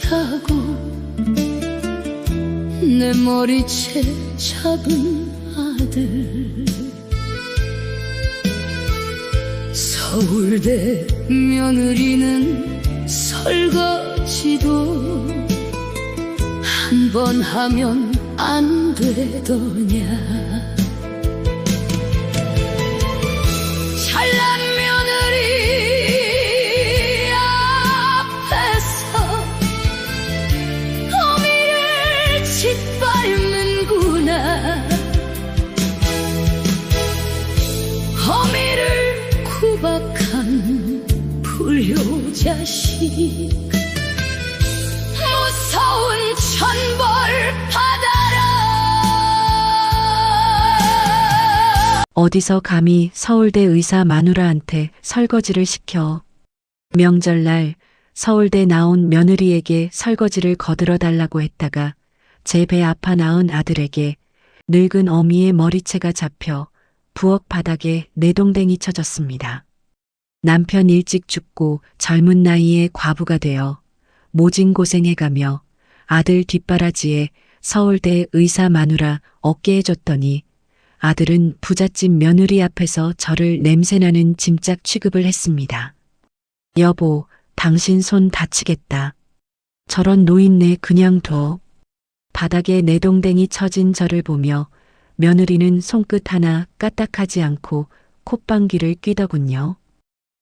타고 내 머리채 잡은 아들, 서울대 며느리는 설거지도 한 번 하면 안 되더냐. 잘난 며느리 앞에서 어미를 짓밟는구나. 어미를 구박한 불효자식, 무서운 천벌 받아라. 어디서 감히 서울대 의사 마누라한테 설거지를 시켜. 명절날 서울대 나온 며느리에게 설거지를 거들어 달라고 했다가 제 배 아파 낳은 아들에게 늙은 어미의 머리채가 잡혀 부엌 바닥에 내동댕이 쳐졌습니다. 남편 일찍 죽고 젊은 나이에 과부가 되어 모진 고생해가며 아들 뒷바라지에 서울대 의사 마누라 어깨에 줬더니 아들은 부잣집 며느리 앞에서 저를 냄새나는 짐짝 취급을 했습니다. 여보, 당신 손 다치겠다. 저런 노인네 그냥 둬. 바닥에 내동댕이 쳐진 저를 보며 며느리는 손끝 하나 까딱하지 않고 콧방귀를 뀌더군요.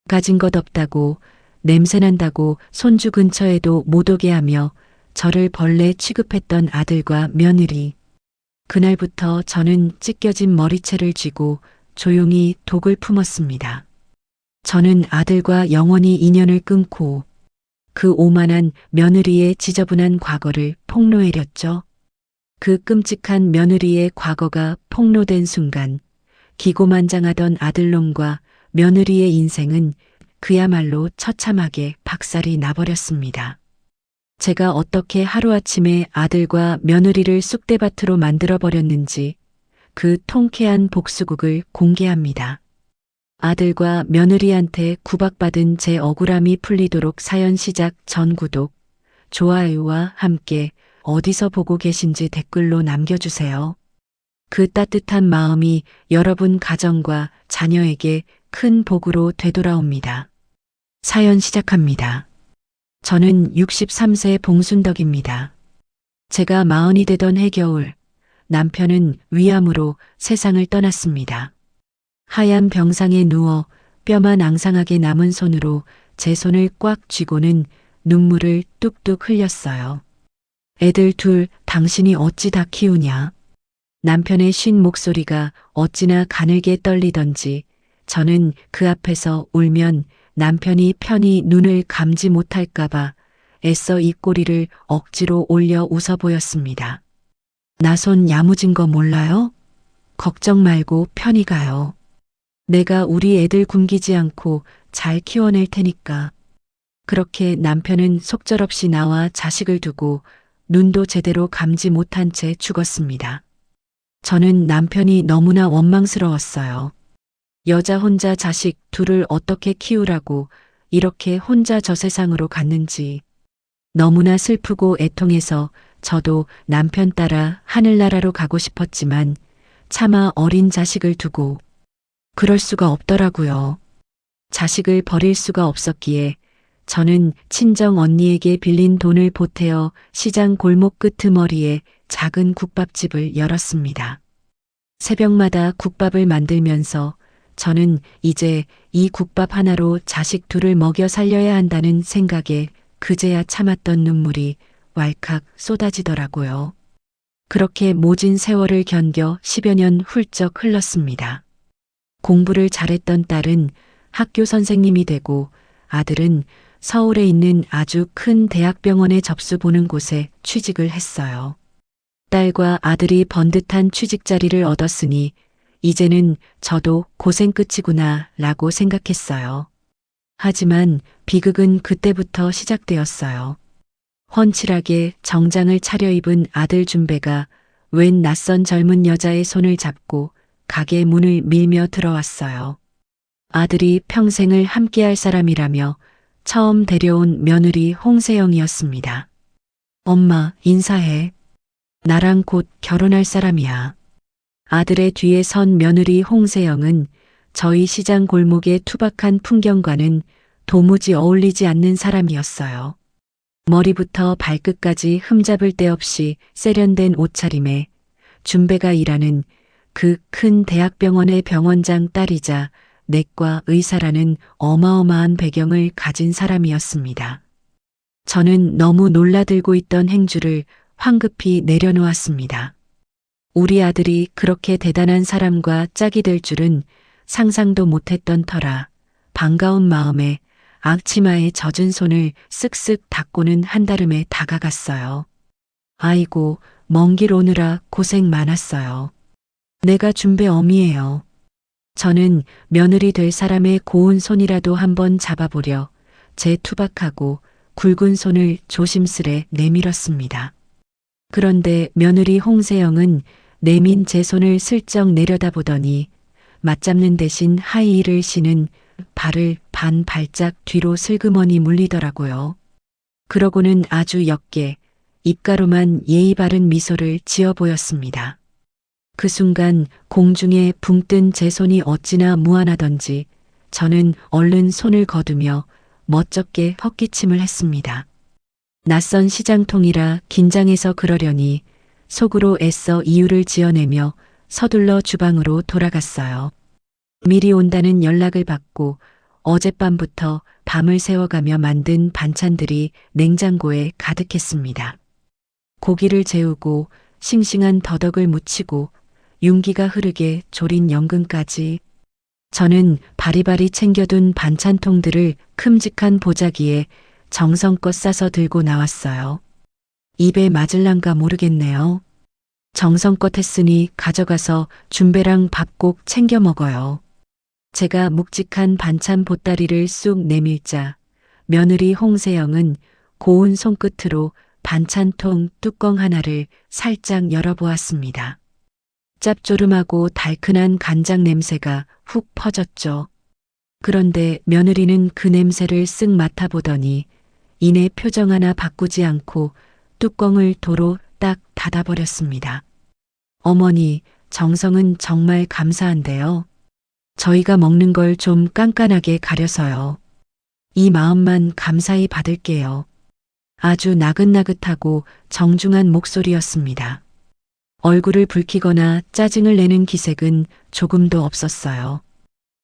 가진 것 없다고, 냄새난다고 손주 근처에도 못 오게 하며 저를 벌레 취급했던 아들과 며느리. 그날부터 저는 찢겨진 머리채를 쥐고 조용히 독을 품었습니다. 저는 아들과 영원히 인연을 끊고 그 오만한 며느리의 지저분한 과거를 폭로해렸죠. 그 끔찍한 며느리의 과거가 폭로된 순간 기고만장하던 아들놈과 며느리의 인생은 그야말로 처참하게 박살이 나버렸습니다. 제가 어떻게 하루아침에 아들과 며느리를 쑥대밭으로 만들어버렸는지 그 통쾌한 복수극을 공개합니다. 아들과 며느리한테 구박받은 제 억울함이 풀리도록 사연 시작 전 구독, 좋아요와 함께 어디서 보고 계신지 댓글로 남겨주세요. 그 따뜻한 마음이 여러분 가정과 자녀에게 큰 복으로 되돌아옵니다. 사연 시작합니다. 저는 63세 봉순덕입니다. 제가 40이 되던 해겨울, 남편은 위암으로 세상을 떠났습니다. 하얀 병상에 누워 뼈만 앙상하게 남은 손으로 제 손을 꽉 쥐고는 눈물을 뚝뚝 흘렸어요. 애들 둘 당신이 어찌 다 키우냐. 남편의 쉰 목소리가 어찌나 가늘게 떨리던지 저는 그 앞에서 울면 남편이 편히 눈을 감지 못할까봐 애써 입꼬리를 억지로 올려 웃어 보였습니다. 나 손 야무진 거 몰라요? 걱정 말고 편히 가요. 내가 우리 애들 굶기지 않고 잘 키워낼 테니까. 그렇게 남편은 속절없이 나와 자식을 두고 눈도 제대로 감지 못한 채 죽었습니다. 저는 남편이 너무나 원망스러웠어요. 여자 혼자 자식 둘을 어떻게 키우라고 이렇게 혼자 저 세상으로 갔는지. 너무나 슬프고 애통해서 저도 남편 따라 하늘나라로 가고 싶었지만 차마 어린 자식을 두고 그럴 수가 없더라고요. 자식을 버릴 수가 없었기에 저는 친정 언니에게 빌린 돈을 보태어 시장 골목 끄트머리에 작은 국밥집을 열었습니다. 새벽마다 국밥을 만들면서 저는 이제 이 국밥 하나로 자식 둘을 먹여 살려야 한다는 생각에 그제야 참았던 눈물이 왈칵 쏟아지더라고요. 그렇게 모진 세월을 견뎌 10여 년 훌쩍 흘렀습니다. 공부를 잘했던 딸은 학교 선생님이 되고 아들은 서울에 있는 아주 큰 대학병원에 접수 보는 곳에 취직을 했어요. 딸과 아들이 번듯한 취직 자리를 얻었으니 이제는 저도 고생 끝이구나 라고 생각했어요. 하지만 비극은 그때부터 시작되었어요. 훤칠하게 정장을 차려입은 아들 준배가 웬 낯선 젊은 여자의 손을 잡고 가게 문을 밀며 들어왔어요. 아들이 평생을 함께할 사람이라며 처음 데려온 며느리 홍세영이었습니다. 엄마, 인사해. 나랑 곧 결혼할 사람이야. 아들의 뒤에 선 며느리 홍세영은 저희 시장 골목의 투박한 풍경과는 도무지 어울리지 않는 사람이었어요. 머리부터 발끝까지 흠잡을 데 없이 세련된 옷차림에 준배가 일하는 그 큰 대학병원의 병원장 딸이자 내과 의사라는 어마어마한 배경을 가진 사람이었습니다. 저는 너무 놀라들고 있던 행주를 황급히 내려놓았습니다. 우리 아들이 그렇게 대단한 사람과 짝이 될 줄은 상상도 못했던 터라 반가운 마음에 앞치마에 젖은 손을 쓱쓱 닦고는 한달음에 다가갔어요. 아이고, 먼 길 오느라 고생 많았어요. 내가 준배 어미예요. 저는 며느리 될 사람의 고운 손이라도 한번 잡아보려 제 투박하고 굵은 손을 조심스레 내밀었습니다. 그런데 며느리 홍세영은 내민 제 손을 슬쩍 내려다보더니 맞잡는 대신 하이힐을 신은 발을 반 발짝 뒤로 슬그머니 물리더라고요. 그러고는 아주 옅게 입가로만 예의 바른 미소를 지어 보였습니다. 그 순간 공중에 붕 뜬 제 손이 어찌나 무안하던지 저는 얼른 손을 거두며 멋쩍게 헛기침을 했습니다. 낯선 시장통이라 긴장해서 그러려니 속으로 애써 이유를 지어내며 서둘러 주방으로 돌아갔어요. 미리 온다는 연락을 받고 어젯밤부터 밤을 새워가며 만든 반찬들이 냉장고에 가득했습니다. 고기를 재우고 싱싱한 더덕을 무치고 윤기가 흐르게 졸인 연근까지. 저는 바리바리 챙겨둔 반찬통들을 큼직한 보자기에 정성껏 싸서 들고 나왔어요. 입에 맞을란가 모르겠네요. 정성껏 했으니 가져가서 준배랑 밥 꼭 챙겨 먹어요. 제가 묵직한 반찬 보따리를 쑥 내밀자 며느리 홍세영은 고운 손끝으로 반찬통 뚜껑 하나를 살짝 열어보았습니다. 짭조름하고 달큰한 간장 냄새가 훅 퍼졌죠. 그런데 며느리는 그 냄새를 쓱 맡아보더니 이내 표정 하나 바꾸지 않고 뚜껑을 도로 딱 닫아버렸습니다. 어머니, 정성은 정말 감사한데요. 저희가 먹는 걸 좀 깐깐하게 가려서요. 이 마음만 감사히 받을게요. 아주 나긋나긋하고 정중한 목소리였습니다. 얼굴을 붉히거나 짜증을 내는 기색은 조금도 없었어요.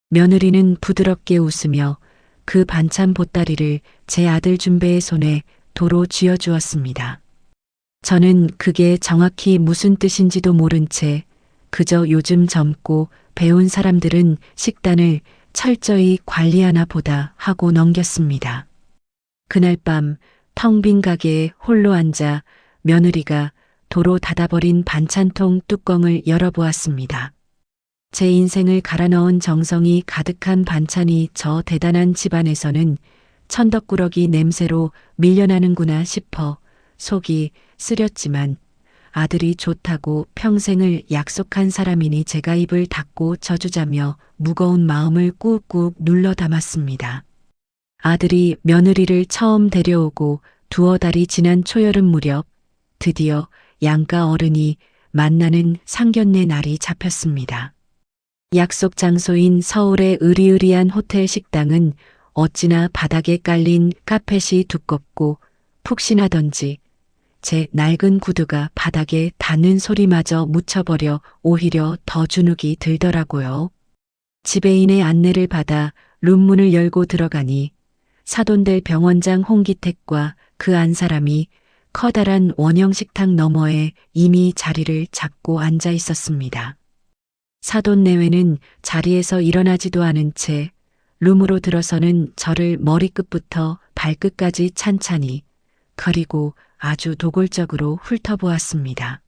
며느리는 부드럽게 웃으며 그 반찬 보따리를 제 아들 준배의 손에 도로 쥐어주었습니다. 저는 그게 정확히 무슨 뜻인지도 모른 채 그저 요즘 젊고 배운 사람들은 식단을 철저히 관리하나 보다 하고 넘겼습니다. 그날 밤 텅 빈 가게에 홀로 앉아 며느리가 도로 닫아버린 반찬통 뚜껑을 열어보았습니다. 제 인생을 갈아 넣은 정성이 가득한 반찬이 저 대단한 집안에서는 천덕꾸러기 냄새로 밀려나는구나 싶어 속이 쓰렸지만 아들이 좋다고 평생을 약속한 사람이니 제가 입을 닫고 져주자며 무거운 마음을 꾹꾹 눌러 담았습니다. 아들이 며느리를 처음 데려오고 두어 달이 지난 초여름 무렵 드디어 양가 어른이 만나는 상견례 날이 잡혔습니다. 약속 장소인 서울의 으리으리한 호텔 식당은 어찌나 바닥에 깔린 카펫이 두껍고 푹신하던지 제 낡은 구두가 바닥에 닿는 소리마저 묻혀버려 오히려 더 주눅이 들더라고요. 지배인의 안내를 받아 룸문을 열고 들어가니 사돈될 병원장 홍기택과 그 안 사람이 커다란 원형 식탁 너머에 이미 자리를 잡고 앉아 있었습니다. 사돈 내외는 자리에서 일어나지도 않은 채 룸으로 들어서는 저를 머리끝부터 발끝까지 찬찬히 그리고 아주 도골적으로 훑어보았습니다.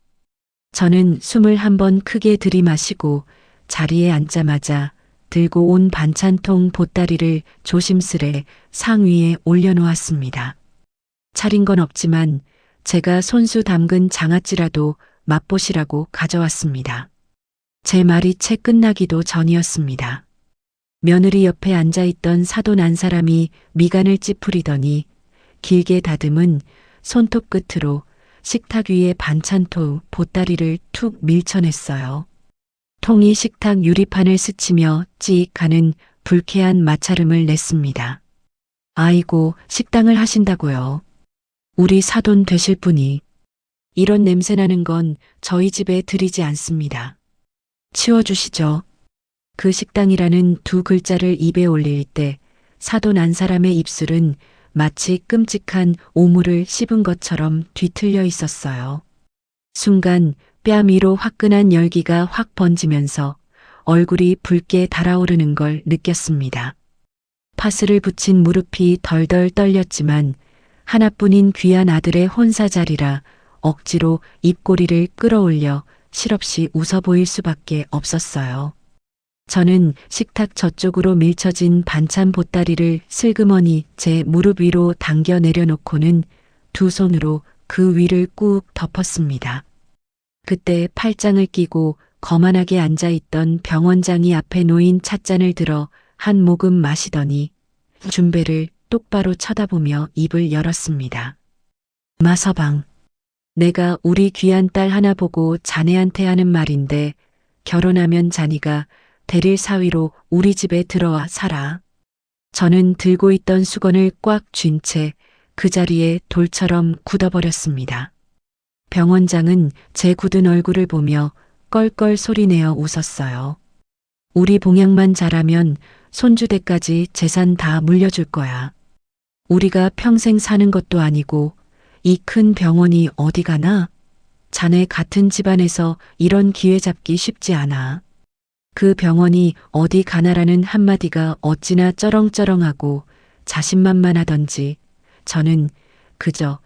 저는 숨을 한번 크게 들이마시고 자리에 앉자마자 들고 온 반찬통 보따리를 조심스레 상위에 올려놓았습니다. 차린 건 없지만 제가 손수 담근 장아찌라도 맛보시라고 가져왔습니다. 제 말이 채 끝나기도 전이었습니다. 며느리 옆에 앉아있던 사돈 한 사람이 미간을 찌푸리더니 길게 다듬은 손톱 끝으로 식탁 위에 반찬통 보따리를 툭 밀쳐냈어요. 통이 식탁 유리판을 스치며 찌익 하는 불쾌한 마찰음을 냈습니다. 아이고, 식당을 하신다고요. 우리 사돈 되실 분이. 이런 냄새나는 건 저희 집에 들이지 않습니다. 치워주시죠. 그 식당이라는 두 글자를 입에 올릴 때 사돈 한 사람의 입술은 마치 끔찍한 오물을 씹은 것처럼 뒤틀려 있었어요. 순간 뺨 위로 화끈한 열기가 확 번지면서 얼굴이 붉게 달아오르는 걸 느꼈습니다. 파스를 붙인 무릎이 덜덜 떨렸지만 하나뿐인 귀한 아들의 혼사자리라 억지로 입꼬리를 끌어올려 실없이 웃어 보일 수밖에 없었어요. 저는 식탁 저쪽으로 밀쳐진 반찬 보따리를 슬그머니 제 무릎 위로 당겨 내려놓고는 두 손으로 그 위를 꾹 덮었습니다. 그때 팔짱을 끼고 거만하게 앉아있던 병원장이 앞에 놓인 찻잔을 들어 한 모금 마시더니 준배를 똑바로 쳐다보며 입을 열었습니다. 마서방, 내가 우리 귀한 딸 하나 보고 자네한테 하는 말인데 결혼하면 자니가 대릴 사위로 우리 집에 들어와 살아. 저는 들고 있던 수건을 꽉 쥔 채 그 자리에 돌처럼 굳어버렸습니다. 병원장은 제 굳은 얼굴을 보며 껄껄 소리내어 웃었어요. 우리 봉양만 잘하면 손주대까지 재산 다 물려줄 거야. 우리가 평생 사는 것도 아니고 이 큰 병원이 어디 가나? 자네 같은 집안에서 이런 기회 잡기 쉽지 않아. 그 병원이 어디 가나라는 한마디가 어찌나 쩌렁쩌렁하고 자신만만하던지 저는 그저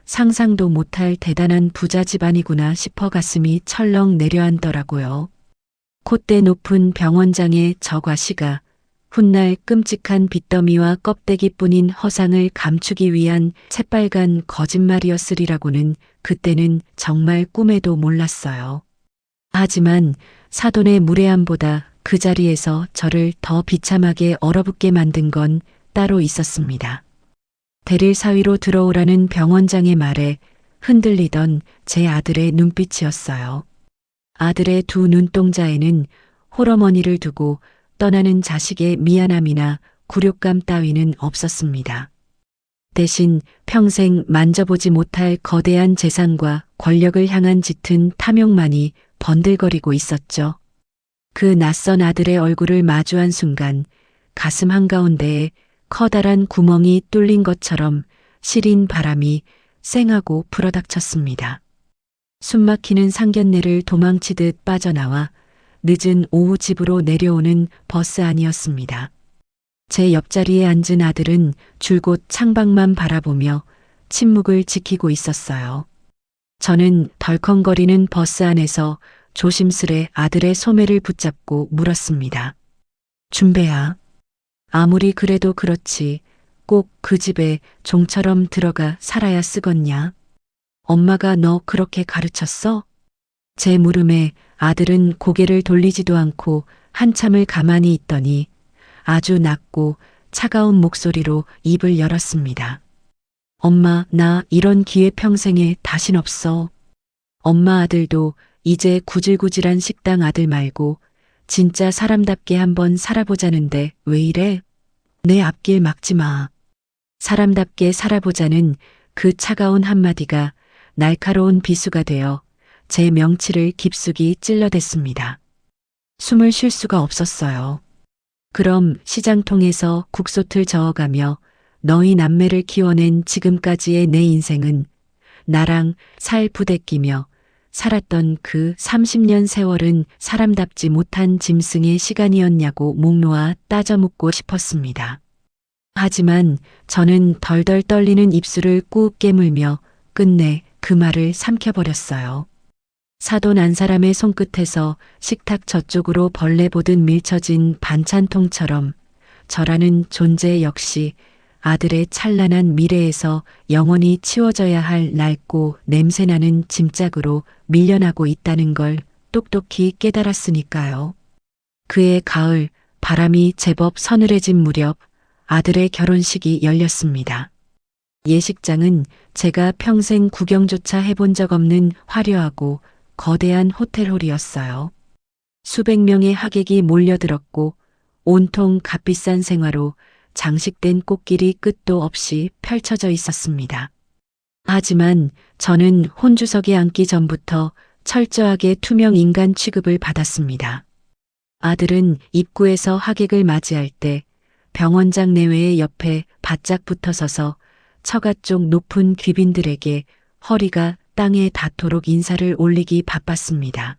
상상도 못할 대단한 부자 집안이구나 싶어 가슴이 철렁 내려앉더라고요. 콧대 높은 병원장의 저 과시가 훗날 끔찍한 빚더미와 껍데기뿐인 허상을 감추기 위한 새빨간 거짓말이었으리라고는 그때는 정말 꿈에도 몰랐어요. 하지만 사돈의 무례함보다 그 자리에서 저를 더 비참하게 얼어붙게 만든 건 따로 있었습니다. 대릴 사위로 들어오라는 병원장의 말에 흔들리던 제 아들의 눈빛이었어요. 아들의 두 눈동자에는 홀어머니를 두고 떠나는 자식의 미안함이나 굴욕감 따위는 없었습니다. 대신 평생 만져보지 못할 거대한 재산과 권력을 향한 짙은 탐욕만이 번들거리고 있었죠. 그 낯선 아들의 얼굴을 마주한 순간 가슴 한가운데에 커다란 구멍이 뚫린 것처럼 시린 바람이 쌩하고 불어닥쳤습니다. 숨막히는 상견례를 도망치듯 빠져나와 늦은 오후 집으로 내려오는 버스 안이었습니다. 제 옆자리에 앉은 아들은 줄곧 창밖만 바라보며 침묵을 지키고 있었어요. 저는 덜컹거리는 버스 안에서 조심스레 아들의 소매를 붙잡고 물었습니다. 준배야, 아무리 그래도 그렇지 꼭 그 집에 종처럼 들어가 살아야 쓰겄냐? 엄마가 너 그렇게 가르쳤어? 제 물음에 아들은 고개를 돌리지도 않고 한참을 가만히 있더니 아주 낮고 차가운 목소리로 입을 열었습니다. 엄마, 나 이런 기회 평생에 다신 없어. 엄마 아들도 이제 구질구질한 식당 아들 말고 진짜 사람답게 한번 살아보자는데 왜 이래? 내 앞길 막지 마. 사람답게 살아보자는 그 차가운 한마디가 날카로운 비수가 되어 제 명치를 깊숙이 찔러댔습니다. 숨을 쉴 수가 없었어요. 그럼 시장통에서 국솥을 저어가며 너희 남매를 키워낸 지금까지의 내 인생은 나랑 살 부대끼며 살았던 그 30년 세월은 사람답지 못한 짐승의 시간이었냐고 목 놓아 따져 묻고 싶었습니다. 하지만 저는 덜덜 떨리는 입술을 꾹 깨물며 끝내 그 말을 삼켜버렸어요. 사돈 한 사람의 손끝에서 식탁 저쪽으로 벌레 보듯 밀쳐진 반찬통처럼 저라는 존재 역시 아들의 찬란한 미래에서 영원히 치워져야 할 낡고 냄새나는 짐짝으로 밀려나고 있다는 걸 똑똑히 깨달았으니까요. 그해 가을 바람이 제법 서늘해진 무렵 아들의 결혼식이 열렸습니다. 예식장은 제가 평생 구경조차 해본 적 없는 화려하고 거대한 호텔홀이었어요. 수백 명의 하객이 몰려들었고 온통 값비싼 생화로 장식된 꽃길이 끝도 없이 펼쳐져 있었습니다. 하지만 저는 혼주석에 앉기 전부터 철저하게 투명 인간 취급을 받았습니다. 아들은 입구에서 하객을 맞이할 때 병원장 내외의 옆에 바짝 붙어 서서 처가 쪽 높은 귀빈들에게 허리가 땅에 닿도록 인사를 올리기 바빴습니다.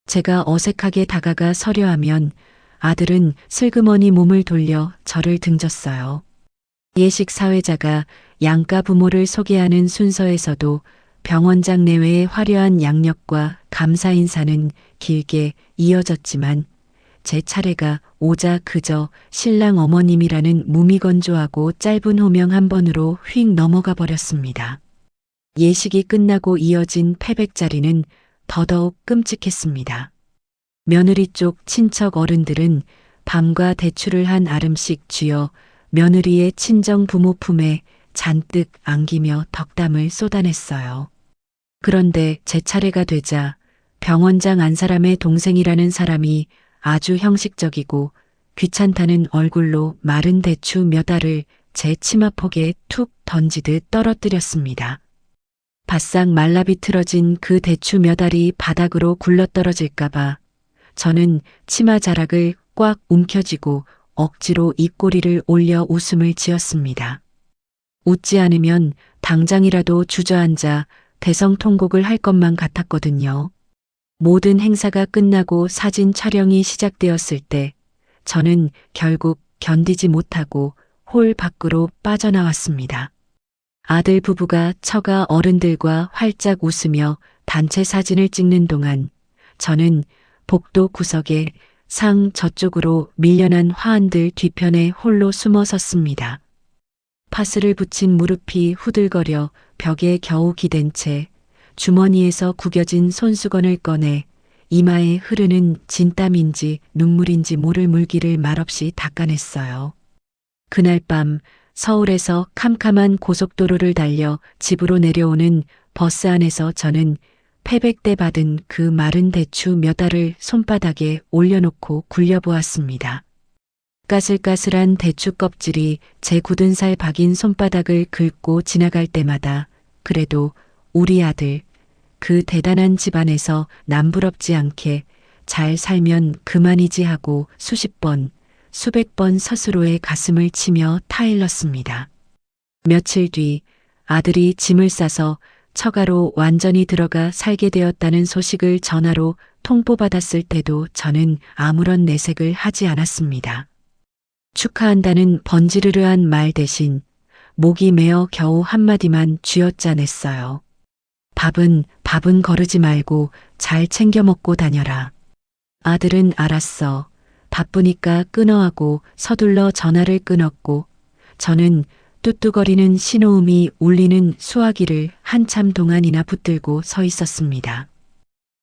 제가 어색하게 다가가 서려 하면 아들은 슬그머니 몸을 돌려 저를 등졌어요. 예식 사회자가 양가 부모를 소개하는 순서에서도 병원장 내외의 화려한 양력과 감사 인사는 길게 이어졌지만 제 차례가 오자 그저 신랑 어머님이라는 무미건조하고 짧은 호명 한 번으로 휙 넘어가 버렸습니다. 예식이 끝나고 이어진 패백자리는 더더욱 끔찍했습니다. 며느리 쪽 친척 어른들은 밤과 대추를 한 아름씩 쥐어 며느리의 친정 부모 품에 잔뜩 안기며 덕담을 쏟아냈어요. 그런데 제 차례가 되자 병원장 안 사람의 동생이라는 사람이 아주 형식적이고 귀찮다는 얼굴로 마른 대추 몇 알을 제 치마폭에 툭 던지듯 떨어뜨렸습니다. 바싹 말라비틀어진 그 대추 몇 알이 바닥으로 굴러떨어질까봐 저는 치마 자락을 꽉 움켜쥐고 억지로 입꼬리를 올려 웃음을 지었습니다. 웃지 않으면 당장이라도 주저앉아 대성통곡을 할 것만 같았거든요. 모든 행사가 끝나고 사진 촬영이 시작되었을 때 저는 결국 견디지 못하고 홀 밖으로 빠져나왔습니다. 아들 부부가 처가 어른들과 활짝 웃으며 단체 사진을 찍는 동안 저는 복도 구석에 상 저쪽으로 밀려난 화환들 뒤편에 홀로 숨어 섰습니다. 파스를 붙인 무릎이 후들거려 벽에 겨우 기댄 채 주머니에서 구겨진 손수건을 꺼내 이마에 흐르는 진땀인지 눈물인지 모를 물기를 말없이 닦아냈어요. 그날 밤 서울에서 캄캄한 고속도로를 달려 집으로 내려오는 버스 안에서 저는 패백 때 받은 그 마른 대추 몇 알을 손바닥에 올려놓고 굴려보았습니다. 까슬까슬한 대추 껍질이 제 굳은 살 박인 손바닥을 긁고 지나갈 때마다 그래도 우리 아들, 그 대단한 집안에서 남부럽지 않게 잘 살면 그만이지 하고 수십 번, 수백 번 스스로의 가슴을 치며 타일렀습니다. 며칠 뒤 아들이 짐을 싸서 처가로 완전히 들어가 살게 되었다는 소식을 전화로 통보받았을 때도 저는 아무런 내색을 하지 않았습니다. 축하한다는 번지르르한 말 대신 목이 메어 겨우 한마디만 쥐어짜냈어요. 밥은 거르지 말고 잘 챙겨 먹고 다녀라. 아들은 알았어. 바쁘니까 끊어 하고 서둘러 전화를 끊었고 저는 뚜뚜거리는 신호음이 울리는 수화기를 한참 동안이나 붙들고 서 있었습니다.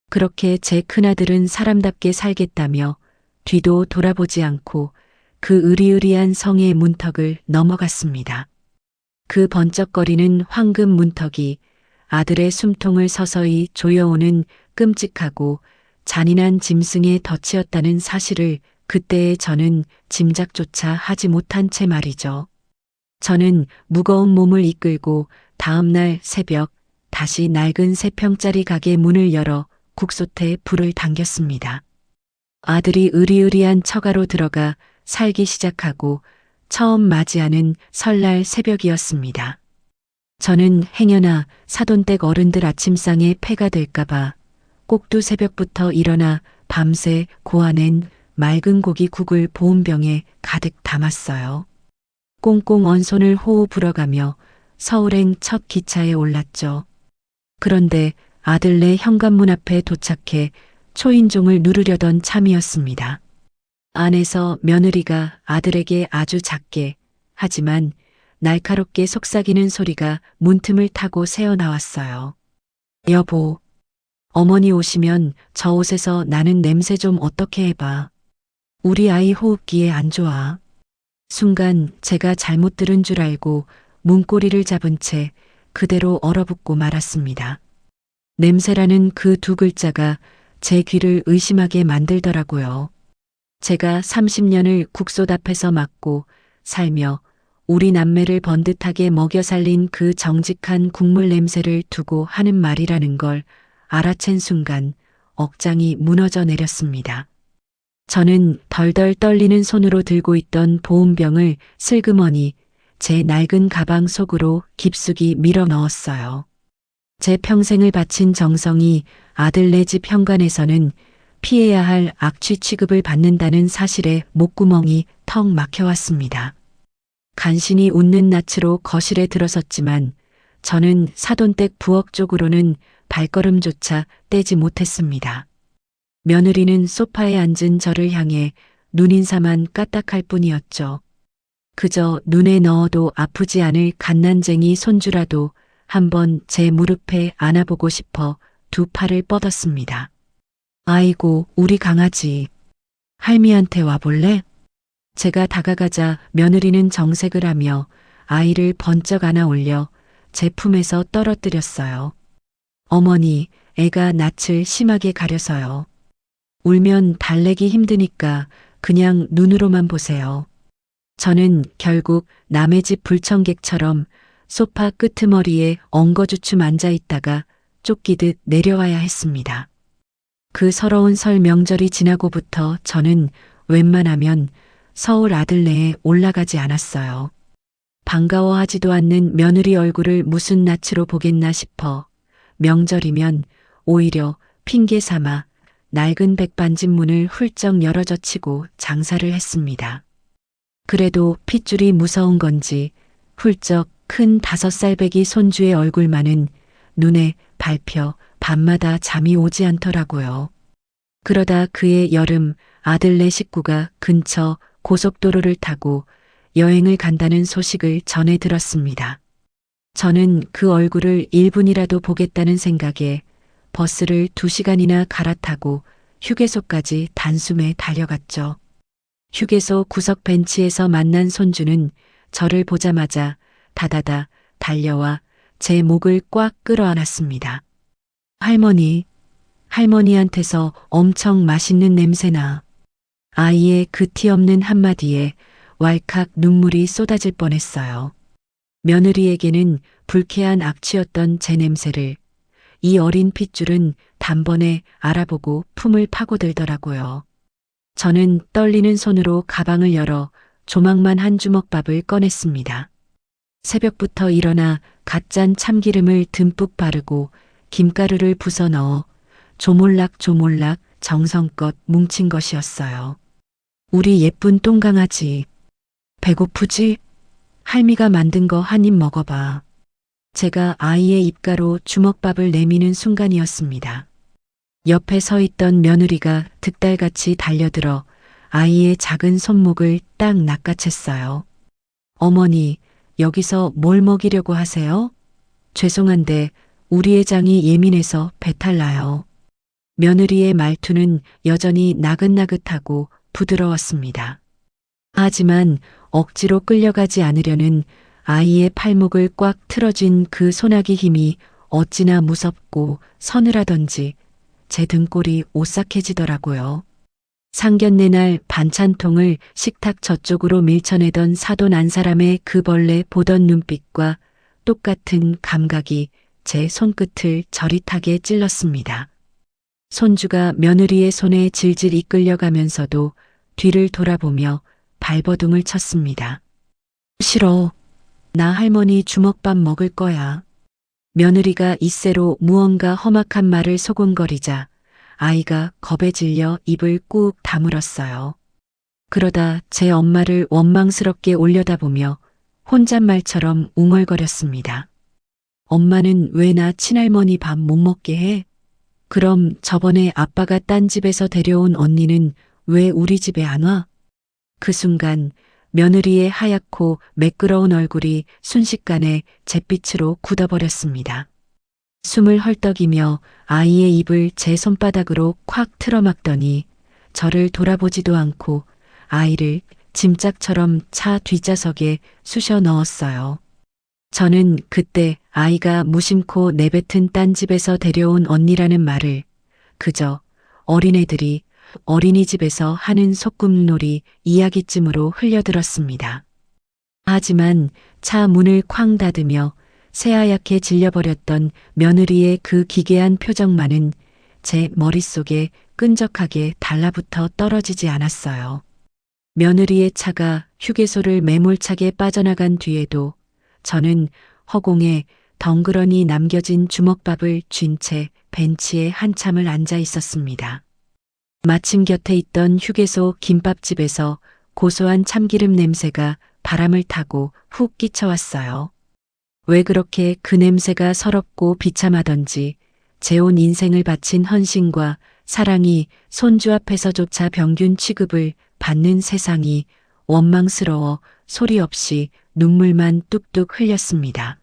그렇게 제 큰아들은 사람답게 살겠다며 뒤도 돌아보지 않고 그 으리으리한 성의 문턱을 넘어갔습니다. 그 번쩍거리는 황금 문턱이 아들의 숨통을 서서히 조여오는 끔찍하고 잔인한 짐승의 덫이었다는 사실을 그때의 저는 짐작조차 하지 못한 채 말이죠. 저는 무거운 몸을 이끌고 다음날 새벽 다시 낡은 3평짜리 가게 문을 열어 국솥에 불을 당겼습니다. 아들이 으리으리한 처가로 들어가 살기 시작하고 처음 맞이하는 설날 새벽이었습니다. 저는 행여나 사돈댁 어른들 아침상에 폐가 될까봐 꼭두 새벽부터 일어나 밤새 고아낸 맑은 고기 국을 보온병에 가득 담았어요. 꽁꽁 언 손을 호호 불어가며 서울행 첫 기차에 올랐죠. 그런데 아들네 현관문 앞에 도착해 초인종을 누르려던 참이었습니다. 안에서 며느리가 아들에게 아주 작게 하지만 날카롭게 속삭이는 소리가 문틈을 타고 새어나왔어요. 여보, 어머니 오시면 저 옷에서 나는 냄새 좀 어떻게 해봐. 우리 아이 호흡기에 안 좋아. 순간 제가 잘못 들은 줄 알고 문고리를 잡은 채 그대로 얼어붙고 말았습니다. 냄새라는 그 두 글자가 제 귀를 의심하게 만들더라고요. 제가 30년을 국솥 앞에서 맞고 살며 우리 남매를 번듯하게 먹여 살린 그 정직한 국물 냄새를 두고 하는 말이라는 걸 알아챈 순간 억장이 무너져 내렸습니다. 저는 덜덜 떨리는 손으로 들고 있던 보온병을 슬그머니 제 낡은 가방 속으로 깊숙이 밀어 넣었어요. 제 평생을 바친 정성이 아들네 집 현관에서는 피해야 할 악취 취급을 받는다는 사실에 목구멍이 턱 막혀왔습니다. 간신히 웃는 낯으로 거실에 들어섰지만 저는 사돈댁 부엌 쪽으로는 발걸음조차 떼지 못했습니다. 며느리는 소파에 앉은 저를 향해 눈인사만 까딱할 뿐이었죠. 그저 눈에 넣어도 아프지 않을 갓난쟁이 손주라도 한번 제 무릎에 안아보고 싶어 두 팔을 뻗었습니다. 아이고, 우리 강아지. 할미한테 와볼래? 제가 다가가자 며느리는 정색을 하며 아이를 번쩍 안아 올려 제 품에서 떨어뜨렸어요. 어머니, 애가 낯을 심하게 가려서요. 울면 달래기 힘드니까 그냥 눈으로만 보세요. 저는 결국 남의 집 불청객처럼 소파 끄트머리에 엉거주춤 앉아 있다가 쫓기듯 내려와야 했습니다. 그 서러운 설 명절이 지나고부터 저는 웬만하면 서울 아들네에 올라가지 않았어요. 반가워하지도 않는 며느리 얼굴을 무슨 낯으로 보겠나 싶어 명절이면 오히려 핑계 삼아 낡은 백반집 문을 훌쩍 열어젖히고 장사를 했습니다. 그래도 핏줄이 무서운 건지 훌쩍 큰 5살배기 손주의 얼굴만은 눈에 밟혀 밤마다 잠이 오지 않더라고요. 그러다 그해 여름 아들네 식구가 근처 고속도로를 타고 여행을 간다는 소식을 전해 들었습니다. 저는 그 얼굴을 1분이라도 보겠다는 생각에 버스를 2시간이나 갈아타고 휴게소까지 단숨에 달려갔죠. 휴게소 구석 벤치에서 만난 손주는 저를 보자마자 다다다 달려와 제 목을 꽉 끌어안았습니다. 할머니, 할머니한테서 엄청 맛있는 냄새나. 아이의 그 티 없는 한마디에 왈칵 눈물이 쏟아질 뻔했어요. 며느리에게는 불쾌한 악취였던 제 냄새를 이 어린 핏줄은 단번에 알아보고 품을 파고들더라고요. 저는 떨리는 손으로 가방을 열어 조막만 한 주먹 밥을 꺼냈습니다. 새벽부터 일어나 갓 짠 참기름을 듬뿍 바르고 김가루를 부숴 넣어 조몰락조몰락 정성껏 뭉친 것이었어요. 우리 예쁜 똥강아지. 배고프지? 할미가 만든 거 한 입 먹어봐. 제가 아이의 입가로 주먹밥을 내미는 순간이었습니다. 옆에 서 있던 며느리가 득달같이 달려들어 아이의 작은 손목을 딱 낚아챘어요. 어머니, 여기서 뭘 먹이려고 하세요? 죄송한데 우리 애장이 예민해서 배탈 나요. 며느리의 말투는 여전히 나긋나긋하고 부드러웠습니다. 하지만 억지로 끌려가지 않으려는 아이의 팔목을 꽉 틀어쥔 그 소나기 힘이 어찌나 무섭고 서늘하던지 제 등골이 오싹해지더라고요. 상견례 날 반찬통을 식탁 저쪽으로 밀쳐내던 사돈 한 사람의 그 벌레 보던 눈빛과 똑같은 감각이 제 손끝을 저릿하게 찔렀습니다. 손주가 며느리의 손에 질질 이끌려가면서도 뒤를 돌아보며 발버둥을 쳤습니다. 싫어. 나 할머니 주먹밥 먹을 거야. 며느리가 이새로 무언가 험악한 말을 소곤거리자 아이가 겁에 질려 입을 꾹 다물었어요. 그러다 제 엄마를 원망스럽게 올려다보며 혼잣말처럼 웅얼거렸습니다. 엄마는 왜 나 친할머니 밥 못 먹게 해? 그럼 저번에 아빠가 딴 집에서 데려온 언니는 왜 우리 집에 안 와? 그 순간 며느리의 하얗고 매끄러운 얼굴이 순식간에 잿빛으로 굳어버렸습니다. 숨을 헐떡이며 아이의 입을 제 손바닥으로 콱 틀어막더니 저를 돌아보지도 않고 아이를 짐짝처럼 차 뒷좌석에 쑤셔 넣었어요. 저는 그때 아이가 무심코 내뱉은 딴 집에서 데려온 언니라는 말을 그저 어린애들이 어린이집에서 하는 소꿉놀이 이야기쯤으로 흘려들었습니다. 하지만 차 문을 쾅 닫으며 새하얗게 질려버렸던 며느리의 그 기괴한 표정만은 제 머릿속에 끈적하게 달라붙어 떨어지지 않았어요. 며느리의 차가 휴게소를 매몰차게 빠져나간 뒤에도 저는 허공에 덩그러니 남겨진 주먹밥을 쥔 채 벤치에 한참을 앉아 있었습니다. 마침 곁에 있던 휴게소 김밥집에서 고소한 참기름 냄새가 바람을 타고 훅 끼쳐왔어요. 왜 그렇게 그 냄새가 서럽고 비참하던지 제 온 인생을 바친 헌신과 사랑이 손주 앞에서조차 평균 취급을 받는 세상이 원망스러워 소리 없이 눈물만 뚝뚝 흘렸습니다.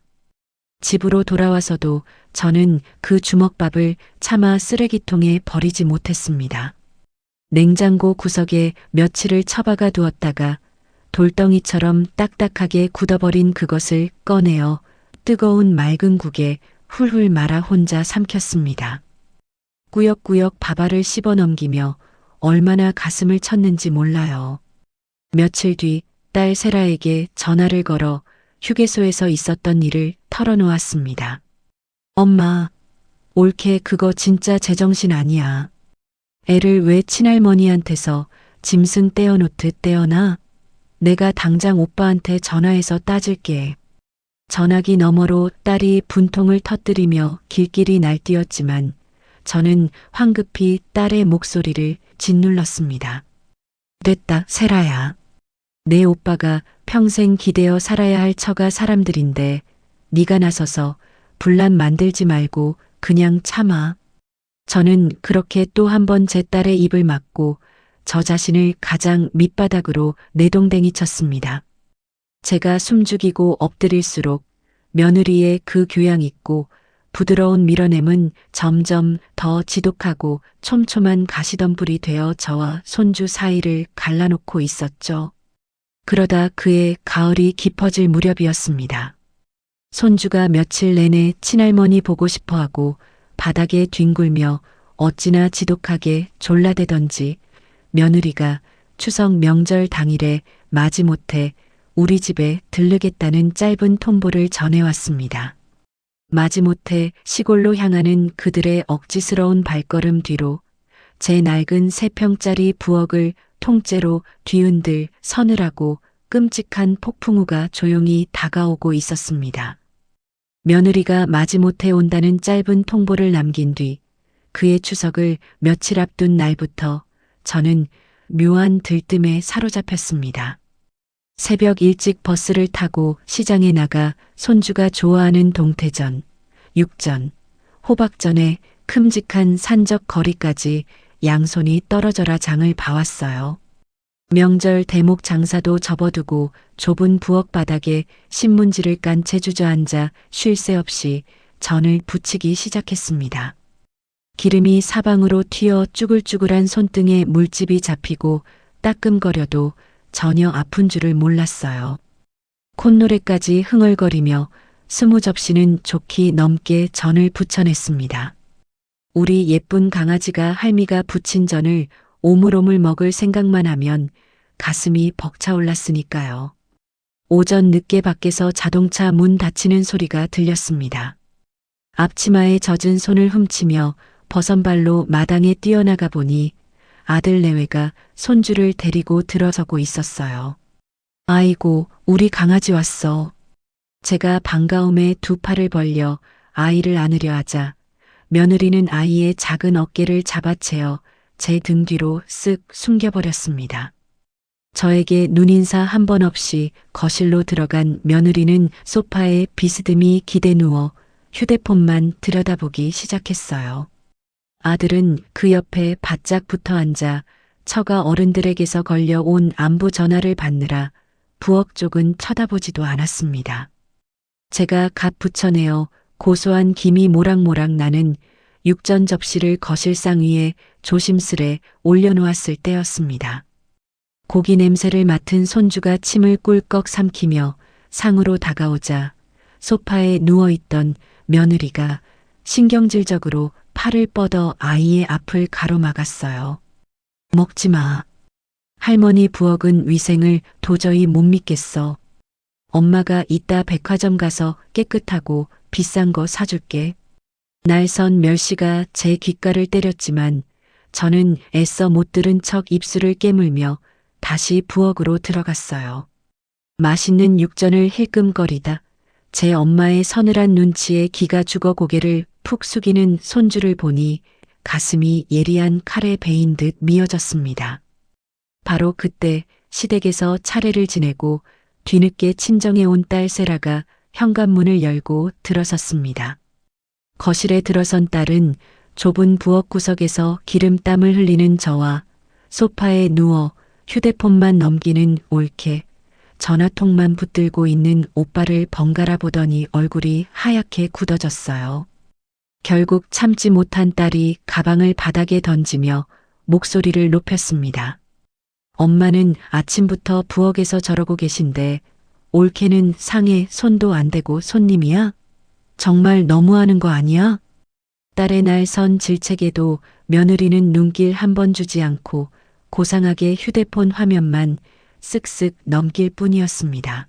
집으로 돌아와서도 저는 그 주먹밥을 차마 쓰레기통에 버리지 못했습니다. 냉장고 구석에 며칠을 처박아 두었다가 돌덩이처럼 딱딱하게 굳어버린 그것을 꺼내어 뜨거운 맑은 국에 훌훌 말아 혼자 삼켰습니다. 꾸역꾸역 밥알을 씹어 넘기며 얼마나 가슴을 쳤는지 몰라요. 며칠 뒤 딸 세라에게 전화를 걸어 휴게소에서 있었던 일을 털어놓았습니다. 엄마, 올케 그거 진짜 제정신 아니야. 애를 왜 친할머니한테서 짐승 떼어놓듯 떼어놔? 내가 당장 오빠한테 전화해서 따질게. 전화기 너머로 딸이 분통을 터뜨리며 길길이 날뛰었지만 저는 황급히 딸의 목소리를 짓눌렀습니다. 됐다, 세라야. 내 오빠가 평생 기대어 살아야 할 처가 사람들인데 네가 나서서 분란 만들지 말고 그냥 참아. 저는 그렇게 또 한 번 제 딸의 입을 막고 저 자신을 가장 밑바닥으로 내동댕이 쳤습니다. 제가 숨죽이고 엎드릴수록 며느리의 그 교양 있고 부드러운 밀어냄은 점점 더 지독하고 촘촘한 가시덤불이 되어 저와 손주 사이를 갈라놓고 있었죠. 그러다 그의 가을이 깊어질 무렵이었습니다. 손주가 며칠 내내 친할머니 보고 싶어하고 바닥에 뒹굴며 어찌나 지독하게 졸라대던지 며느리가 추석 명절 당일에 마지못해 우리 집에 들르겠다는 짧은 통보를 전해왔습니다. 마지못해 시골로 향하는 그들의 억지스러운 발걸음 뒤로 제 낡은 3평짜리 부엌을 통째로 뒤흔들 서늘하고 끔찍한 폭풍우가 조용히 다가오고 있었습니다. 며느리가 마지못해 온다는 짧은 통보를 남긴 뒤 그의 추석을 며칠 앞둔 날부터 저는 묘한 들뜸에 사로잡혔습니다. 새벽 일찍 버스를 타고 시장에 나가 손주가 좋아하는 동태전, 육전, 호박전에 큼직한 산적 거리까지 양손이 떨어져라 장을 봐왔어요. 명절 대목 장사도 접어두고 좁은 부엌 바닥에 신문지를 깐 채 주저앉아 쉴 새 없이 전을 부치기 시작했습니다. 기름이 사방으로 튀어 쭈글쭈글한 손등에 물집이 잡히고 따끔거려도 전혀 아픈 줄을 몰랐어요. 콧노래까지 흥얼거리며 20접시는 좋기 넘게 전을 부쳐냈습니다. 우리 예쁜 강아지가 할미가 부친 전을 오물오물 먹을 생각만 하면 가슴이 벅차올랐으니까요. 오전 늦게 밖에서 자동차 문 닫히는 소리가 들렸습니다. 앞치마에 젖은 손을 훔치며 버선발로 마당에 뛰어나가 보니 아들 내외가 손주를 데리고 들어서고 있었어요. 아이고, 우리 강아지 왔어. 제가 반가움에 두 팔을 벌려 아이를 안으려 하자 며느리는 아이의 작은 어깨를 잡아채어 제 등 뒤로 쓱 숨겨버렸습니다. 저에게 눈인사 한 번 없이 거실로 들어간 며느리는 소파에 비스듬히 기대 누워 휴대폰만 들여다보기 시작했어요. 아들은 그 옆에 바짝 붙어 앉아 처가 어른들에게서 걸려온 안부 전화를 받느라 부엌 쪽은 쳐다보지도 않았습니다. 제가 갓 부쳐내어 고소한 김이 모락모락 나는 육전 접시를 거실상 위에 조심스레 올려놓았을 때였습니다. 고기 냄새를 맡은 손주가 침을 꿀꺽 삼키며 상으로 다가오자 소파에 누워있던 며느리가 신경질적으로 팔을 뻗어 아이의 앞을 가로막았어요. 먹지 마. 할머니 부엌은 위생을 도저히 못 믿겠어. 엄마가 이따 백화점 가서 깨끗하고 비싼 거 사줄게. 날선 멸시가 제 귓가를 때렸지만 저는 애써 못 들은 척 입술을 깨물며 다시 부엌으로 들어갔어요. 맛있는 육전을 힐끔거리다 제 엄마의 서늘한 눈치에 기가 죽어 고개를 푹 숙이는 손주를 보니 가슴이 예리한 칼에 베인 듯 미어졌습니다. 바로 그때 시댁에서 차례를 지내고 뒤늦게 친정에 온 딸 세라가 현관문을 열고 들어섰습니다. 거실에 들어선 딸은 좁은 부엌 구석에서 기름땀을 흘리는 저와 소파에 누워 휴대폰만 넘기는 올케, 전화통만 붙들고 있는 오빠를 번갈아 보더니 얼굴이 하얗게 굳어졌어요. 결국 참지 못한 딸이 가방을 바닥에 던지며 목소리를 높였습니다. 엄마는 아침부터 부엌에서 저러고 계신데 올케는 상에 손도 안 대고 손님이야? 정말 너무하는 거 아니야? 딸의 날선 질책에도 며느리는 눈길 한 번 주지 않고 고상하게 휴대폰 화면만 쓱쓱 넘길 뿐이었습니다.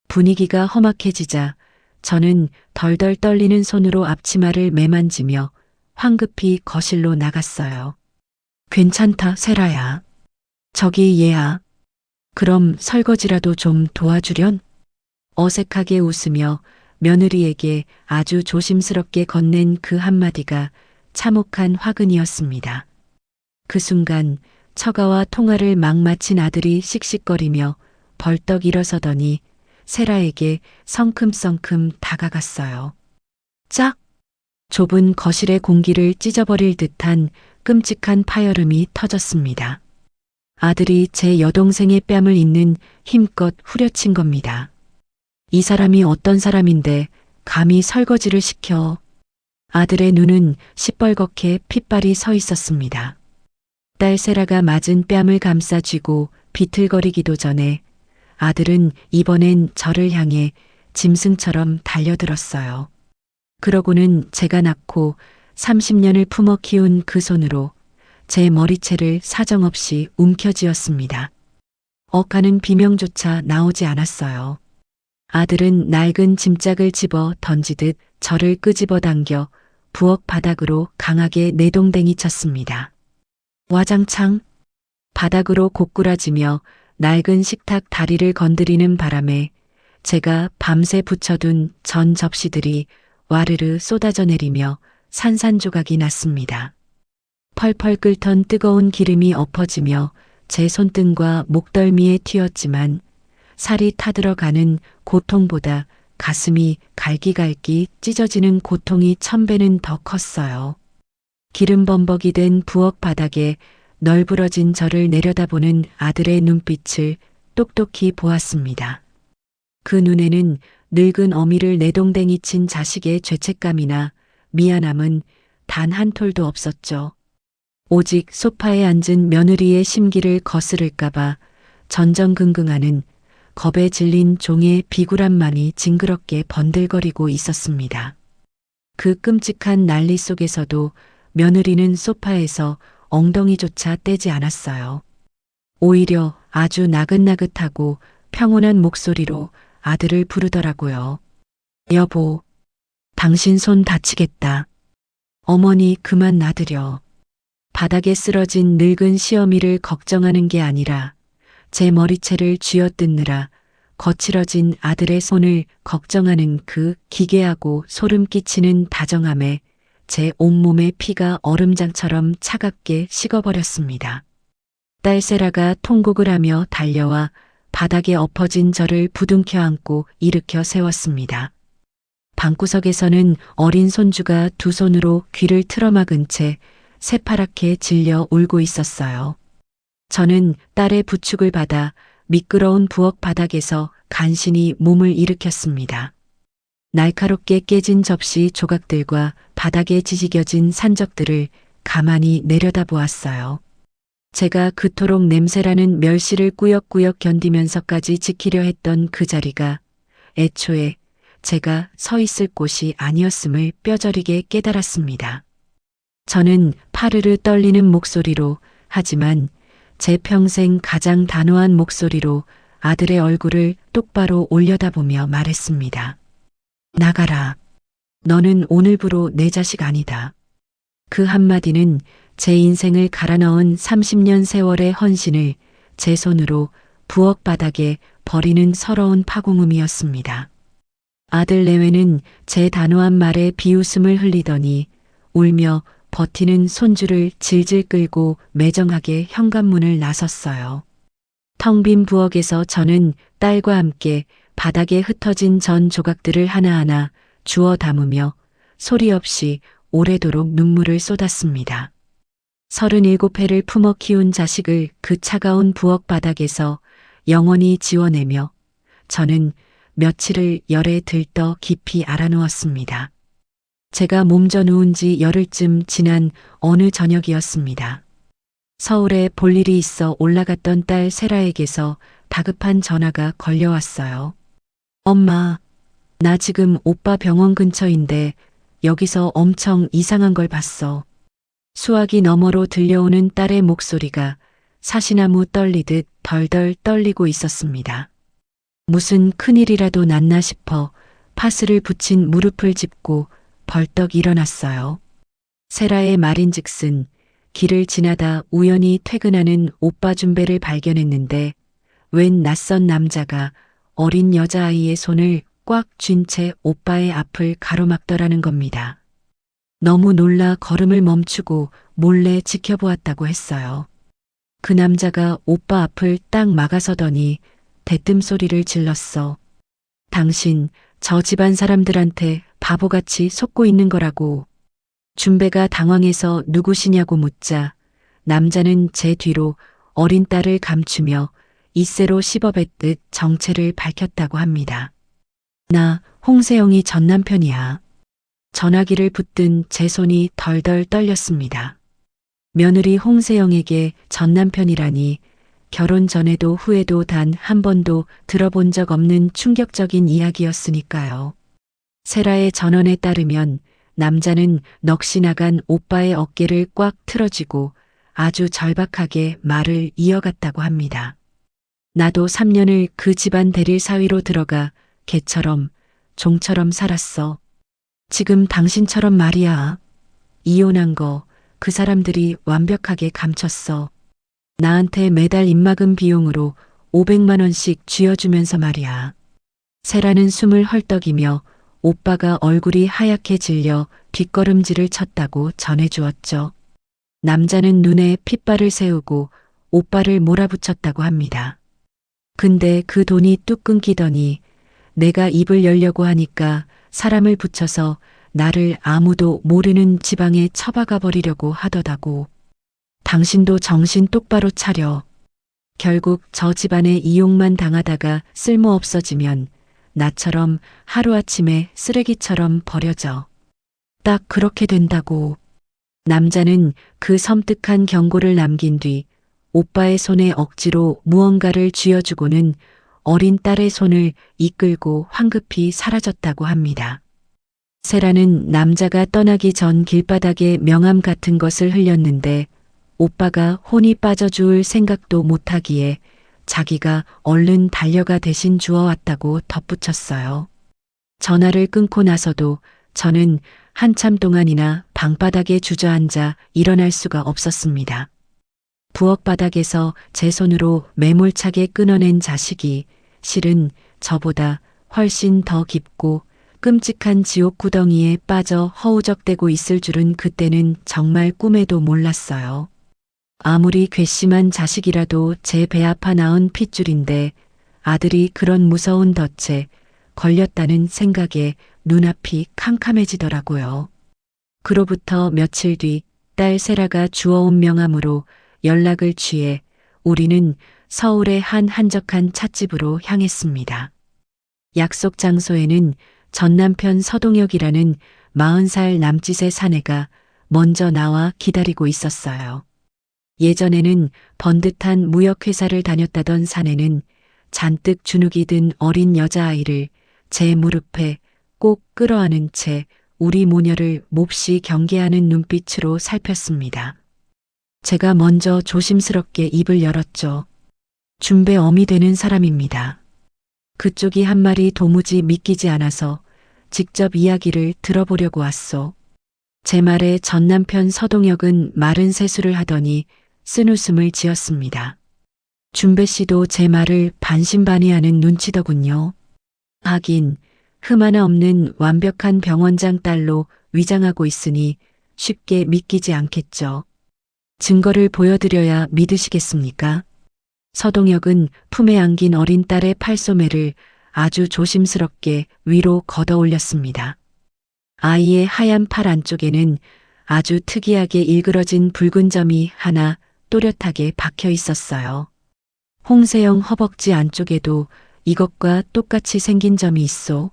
분위기가 험악해지자 저는 덜덜 떨리는 손으로 앞치마를 매만지며 황급히 거실로 나갔어요. 괜찮다, 세라야. 저기 얘야. 그럼 설거지라도 좀 도와주련? 어색하게 웃으며 며느리에게 아주 조심스럽게 건넨 그 한마디가 참혹한 화근이었습니다. 그 순간 처가와 통화를 막 마친 아들이 씩씩거리며 벌떡 일어서더니 세라에게 성큼성큼 다가갔어요. 짝! 좁은 거실의 공기를 찢어버릴 듯한 끔찍한 파열음이 터졌습니다. 아들이 제 여동생의 뺨을 잇는 힘껏 후려친 겁니다. 이 사람이 어떤 사람인데 감히 설거지를 시켜. 아들의 눈은 시뻘겋게 핏발이 서 있었습니다. 딸 세라가 맞은 뺨을 감싸 쥐고 비틀거리기도 전에 아들은 이번엔 저를 향해 짐승처럼 달려들었어요. 그러고는 제가 낳고 30년을 품어 키운 그 손으로 제 머리채를 사정없이 움켜쥐었습니다. 억하는 비명조차 나오지 않았어요. 아들은 낡은 짐짝을 집어 던지듯 저를 끄집어 당겨 부엌 바닥으로 강하게 내동댕이 쳤습니다. 와장창 바닥으로 고꾸라지며 낡은 식탁 다리를 건드리는 바람에 제가 밤새 붙여둔 전 접시들이 와르르 쏟아져 내리며 산산조각이 났습니다. 펄펄 끓던 뜨거운 기름이 엎어지며 제 손등과 목덜미에 튀었지만 살이 타들어가는 고통보다 가슴이 갈기갈기 찢어지는 고통이 1000배는 더 컸어요. 기름 범벅이 된 부엌 바닥에 널브러진 저를 내려다보는 아들의 눈빛을 똑똑히 보았습니다. 그 눈에는 늙은 어미를 내동댕이 친 자식의 죄책감이나 미안함은 단 한 톨도 없었죠. 오직 소파에 앉은 며느리의 심기를 거스를까봐 전전긍긍하는 겁에 질린 종의 비굴함만이 징그럽게 번들거리고 있었습니다. 그 끔찍한 난리 속에서도 며느리는 소파에서 엉덩이조차 떼지 않았어요. 오히려 아주 나긋나긋하고 평온한 목소리로 아들을 부르더라고요. 여보, 당신 손 다치겠다. 어머니 그만 놔드려. 바닥에 쓰러진 늙은 시어미를 걱정하는 게 아니라 제 머리채를 쥐어뜯느라 거칠어진 아들의 손을 걱정하는 그 기괴하고 소름 끼치는 다정함에 제 온몸의 피가 얼음장처럼 차갑게 식어버렸습니다. 딸 세라가 통곡을 하며 달려와 바닥에 엎어진 저를 부둥켜 안고 일으켜 세웠습니다. 방구석에서는 어린 손주가 두 손으로 귀를 틀어막은 채 새파랗게 질려 울고 있었어요. 저는 딸의 부축을 받아 미끄러운 부엌 바닥에서 간신히 몸을 일으켰습니다. 날카롭게 깨진 접시 조각들과 바닥에 지지겨진 산적들을 가만히 내려다보았어요. 제가 그토록 냄새라는 멸시를 꾸역꾸역 견디면서까지 지키려 했던 그 자리가 애초에 제가 서 있을 곳이 아니었음을 뼈저리게 깨달았습니다. 저는 파르르 떨리는 목소리로, 하지만 제 평생 가장 단호한 목소리로 아들의 얼굴을 똑바로 올려다보며 말했습니다. 나가라. 너는 오늘부로 내 자식 아니다. 그 한마디는 제 인생을 갈아넣은 30년 세월의 헌신을 제 손으로 부엌 바닥에 버리는 서러운 파공음이었습니다. 아들 내외는 제 단호한 말에 비웃음을 흘리더니 울며 버티는 손주를 질질 끌고 매정하게 현관문을 나섰어요. 텅 빈 부엌에서 저는 딸과 함께 바닥에 흩어진 전 조각들을 하나하나 주워 담으며 소리 없이 오래도록 눈물을 쏟았습니다. 37회를 품어 키운 자식을 그 차가운 부엌 바닥에서 영원히 지워내며 저는 며칠을 열에 들떠 깊이 알아누웠습니다. 제가 몸져 누운 지 열흘쯤 지난 어느 저녁이었습니다. 서울에 볼 일이 있어 올라갔던 딸 세라에게서 다급한 전화가 걸려왔어요. 엄마, 나 지금 오빠 병원 근처인데 여기서 엄청 이상한 걸 봤어. 수화기 너머로 들려오는 딸의 목소리가 사시나무 떨리듯 덜덜 떨리고 있었습니다. 무슨 큰일이라도 났나 싶어 파스를 붙인 무릎을 짚고 벌떡 일어났어요. 세라의 말인즉슨 길을 지나다 우연히 퇴근하는 오빠 준배를 발견했는데 웬 낯선 남자가 어린 여자아이의 손을 꽉 쥔 채 오빠의 앞을 가로막더라는 겁니다. 너무 놀라 걸음을 멈추고 몰래 지켜보았다고 했어요. 그 남자가 오빠 앞을 딱 막아서더니 대뜸 소리를 질렀어. 당신 저 집안 사람들한테 바보같이 속고 있는 거라고. 준배가 당황해서 누구시냐고 묻자 남자는 제 뒤로 어린 딸을 감추며 이세로 씹어뱉듯 정체를 밝혔다고 합니다. 나 홍세영이 전 남편이야. 전화기를 붙든 제 손이 덜덜 떨렸습니다. 며느리 홍세영에게 전 남편이라니 결혼 전에도 후에도 단 한 번도 들어본 적 없는 충격적인 이야기였으니까요. 세라의 전언에 따르면 남자는 넋이 나간 오빠의 어깨를 꽉 틀어쥐고 아주 절박하게 말을 이어갔다고 합니다. 나도 3년을 그 집안 대릴 사위로 들어가 개처럼 종처럼 살았어. 지금 당신처럼 말이야. 이혼한 거 그 사람들이 완벽하게 감췄어. 나한테 매달 입막음 비용으로 500만 원씩 쥐어주면서 말이야. 세라는 숨을 헐떡이며 오빠가 얼굴이 하얗게 질려 뒷걸음질을 쳤다고 전해주었죠. 남자는 눈에 핏발을 세우고 오빠를 몰아붙였다고 합니다. 근데 그 돈이 뚝 끊기더니 내가 입을 열려고 하니까 사람을 붙여서 나를 아무도 모르는 지방에 처박아 버리려고 하더다고. 당신도 정신 똑바로 차려. 결국 저 집안에 이용만 당하다가 쓸모 없어지면 나처럼 하루아침에 쓰레기처럼 버려져. 딱 그렇게 된다고. 남자는 그 섬뜩한 경고를 남긴 뒤 오빠의 손에 억지로 무언가를 쥐어주고는 어린 딸의 손을 이끌고 황급히 사라졌다고 합니다. 세라는 남자가 떠나기 전 길바닥에 명함 같은 것을 흘렸는데 오빠가 혼이 빠져 죽을 생각도 못하기에 자기가 얼른 달려가 대신 주워왔다고 덧붙였어요. 전화를 끊고 나서도 저는 한참 동안이나 방바닥에 주저앉아 일어날 수가 없었습니다. 부엌 바닥에서 제 손으로 매몰차게 끊어낸 자식이 실은 저보다 훨씬 더 깊고 끔찍한 지옥 구덩이에 빠져 허우적대고 있을 줄은 그때는 정말 꿈에도 몰랐어요. 아무리 괘씸한 자식이라도 제 배 아파 낳은 핏줄인데 아들이 그런 무서운 덫에 걸렸다는 생각에 눈앞이 캄캄해지더라고요. 그로부터 며칠 뒤 딸 세라가 주워온 명함으로 연락을 취해 우리는 서울의 한 한적한 찻집으로 향했습니다. 약속 장소에는 전 남편 서동혁이라는 40살 남짓의 사내가 먼저 나와 기다리고 있었어요. 예전에는 번듯한 무역회사를 다녔다던 사내는 잔뜩 주눅이 든 어린 여자아이를 제 무릎에 꼭 끌어안은 채 우리 모녀를 몹시 경계하는 눈빛으로 살폈습니다. 제가 먼저 조심스럽게 입을 열었죠. 준배 어미 되는 사람입니다. 그쪽이 한 말이 도무지 믿기지 않아서 직접 이야기를 들어보려고 왔소. 제 말에 전 남편 서동혁은 마른 세수를 하더니 쓴웃음을 지었습니다. 준배 씨도 제 말을 반신반의하는 눈치더군요. 하긴 흠 하나 없는 완벽한 병원장 딸로 위장하고 있으니 쉽게 믿기지 않겠죠. 증거를 보여드려야 믿으시겠습니까? 서동혁은 품에 안긴 어린 딸의 팔소매를 아주 조심스럽게 위로 걷어 올렸습니다. 아이의 하얀 팔 안쪽에는 아주 특이하게 일그러진 붉은 점이 하나 또렷하게 박혀 있었어요. 홍세영 허벅지 안쪽에도 이것과 똑같이 생긴 점이 있어.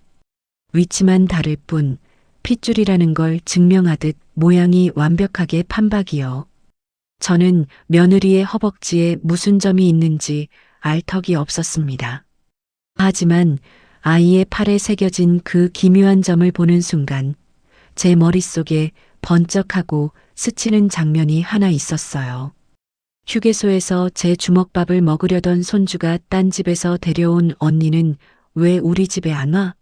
위치만 다를 뿐 핏줄이라는 걸 증명하듯 모양이 완벽하게 판박이요. 저는 며느리의 허벅지에 무슨 점이 있는지 알 턱이 없었습니다. 하지만 아이의 팔에 새겨진 그 기묘한 점을 보는 순간 제 머릿속에 번쩍하고 스치는 장면이 하나 있었어요. 휴게소에서 제 주먹밥을 먹으려던 손주가 딴 집에서 데려온 언니는 왜 우리 집에 안 와?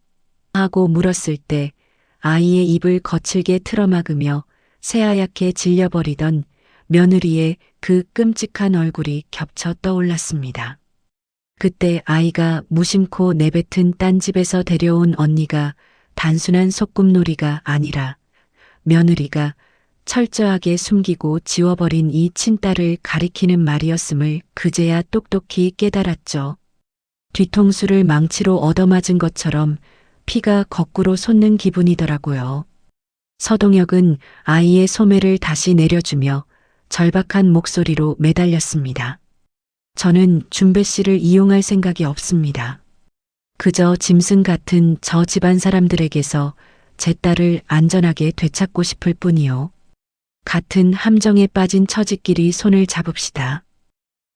하고 물었을 때 아이의 입을 거칠게 틀어막으며 새하얗게 질려버리던 며느리의 그 끔찍한 얼굴이 겹쳐 떠올랐습니다. 그때 아이가 무심코 내뱉은 딴 집에서 데려온 언니가 단순한 소꿉놀이가 아니라 며느리가 철저하게 숨기고 지워버린 이 친딸을 가리키는 말이었음을 그제야 똑똑히 깨달았죠. 뒤통수를 망치로 얻어맞은 것처럼 피가 거꾸로 솟는 기분이더라고요. 서동혁은 아이의 소매를 다시 내려주며 절박한 목소리로 매달렸습니다. 저는 준배 씨를 이용할 생각이 없습니다. 그저 짐승 같은 저 집안 사람들에게서 제 딸을 안전하게 되찾고 싶을 뿐이요. 같은 함정에 빠진 처지끼리 손을 잡읍시다.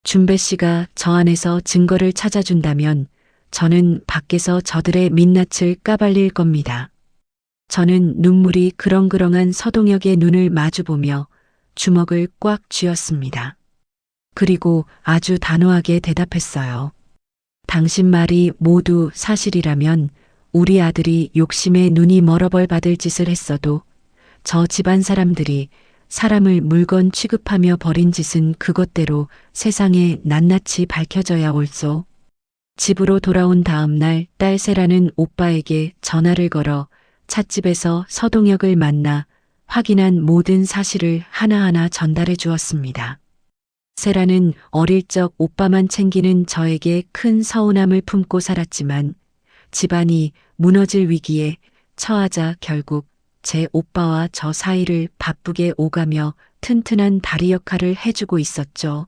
준배 씨가 저 안에서 증거를 찾아준다면 저는 밖에서 저들의 민낯을 까발릴 겁니다. 저는 눈물이 그렁그렁한 서동혁의 눈을 마주보며 주먹을 꽉 쥐었습니다. 그리고 아주 단호하게 대답했어요. 당신 말이 모두 사실이라면 우리 아들이 욕심에 눈이 멀어벌 받을 짓을 했어도 저 집안 사람들이 사람을 물건 취급하며 벌인 짓은 그것대로 세상에 낱낱이 밝혀져야 옳소. 집으로 돌아온 다음 날 딸 세라는 오빠에게 전화를 걸어 찻집에서 서동혁을 만나 확인한 모든 사실을 하나하나 전달해 주었습니다. 세라는 어릴 적 오빠만 챙기는 저에게 큰 서운함을 품고 살았지만 집안이 무너질 위기에 처하자 결국 제 오빠와 저 사이를 바쁘게 오가며 튼튼한 다리 역할을 해주고 있었죠.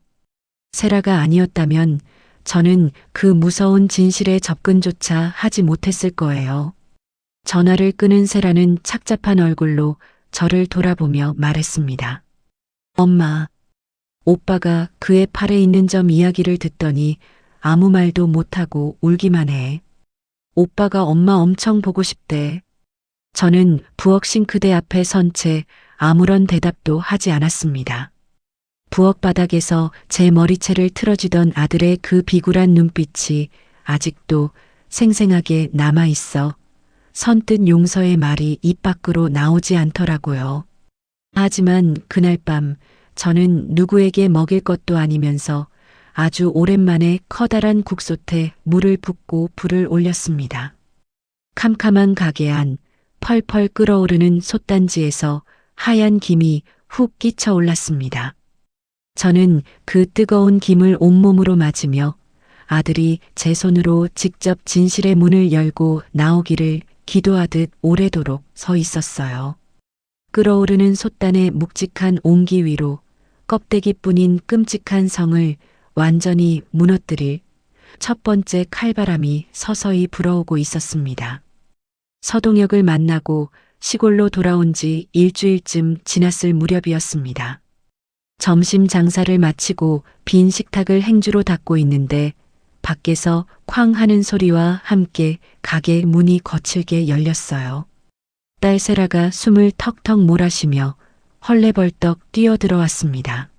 세라가 아니었다면 저는 그 무서운 진실에 접근조차 하지 못했을 거예요. 전화를 끊은 세라는 착잡한 얼굴로 저를 돌아보며 말했습니다. 엄마, 오빠가 그의 팔에 있는 점 이야기를 듣더니 아무 말도 못하고 울기만 해. 오빠가 엄마 엄청 보고 싶대. 저는 부엌 싱크대 앞에 선 채 아무런 대답도 하지 않았습니다. 부엌 바닥에서 제 머리채를 틀어주던 아들의 그 비굴한 눈빛이 아직도 생생하게 남아있어 선뜻 용서의 말이 입 밖으로 나오지 않더라고요. 하지만 그날 밤 저는 누구에게 먹일 것도 아니면서 아주 오랜만에 커다란 국솥에 물을 붓고 불을 올렸습니다. 캄캄한 가게 안 펄펄 끓어오르는 솥단지에서 하얀 김이 훅 끼쳐 올랐습니다. 저는 그 뜨거운 김을 온몸으로 맞으며 아들이 제 손으로 직접 진실의 문을 열고 나오기를 기도하듯 오래도록 서 있었어요. 끓어오르는 솥단의 묵직한 온기 위로 껍데기뿐인 끔찍한 성을 완전히 무너뜨릴 첫 번째 칼바람이 서서히 불어오고 있었습니다. 서동혁을 만나고 시골로 돌아온 지 일주일쯤 지났을 무렵이었습니다. 점심 장사를 마치고 빈 식탁을 행주로 닦고 있는데 밖에서 쾅 하는 소리와 함께 가게 문이 거칠게 열렸어요. 딸 세라가 숨을 턱턱 몰아쉬며 헐레벌떡 뛰어들어왔습니다.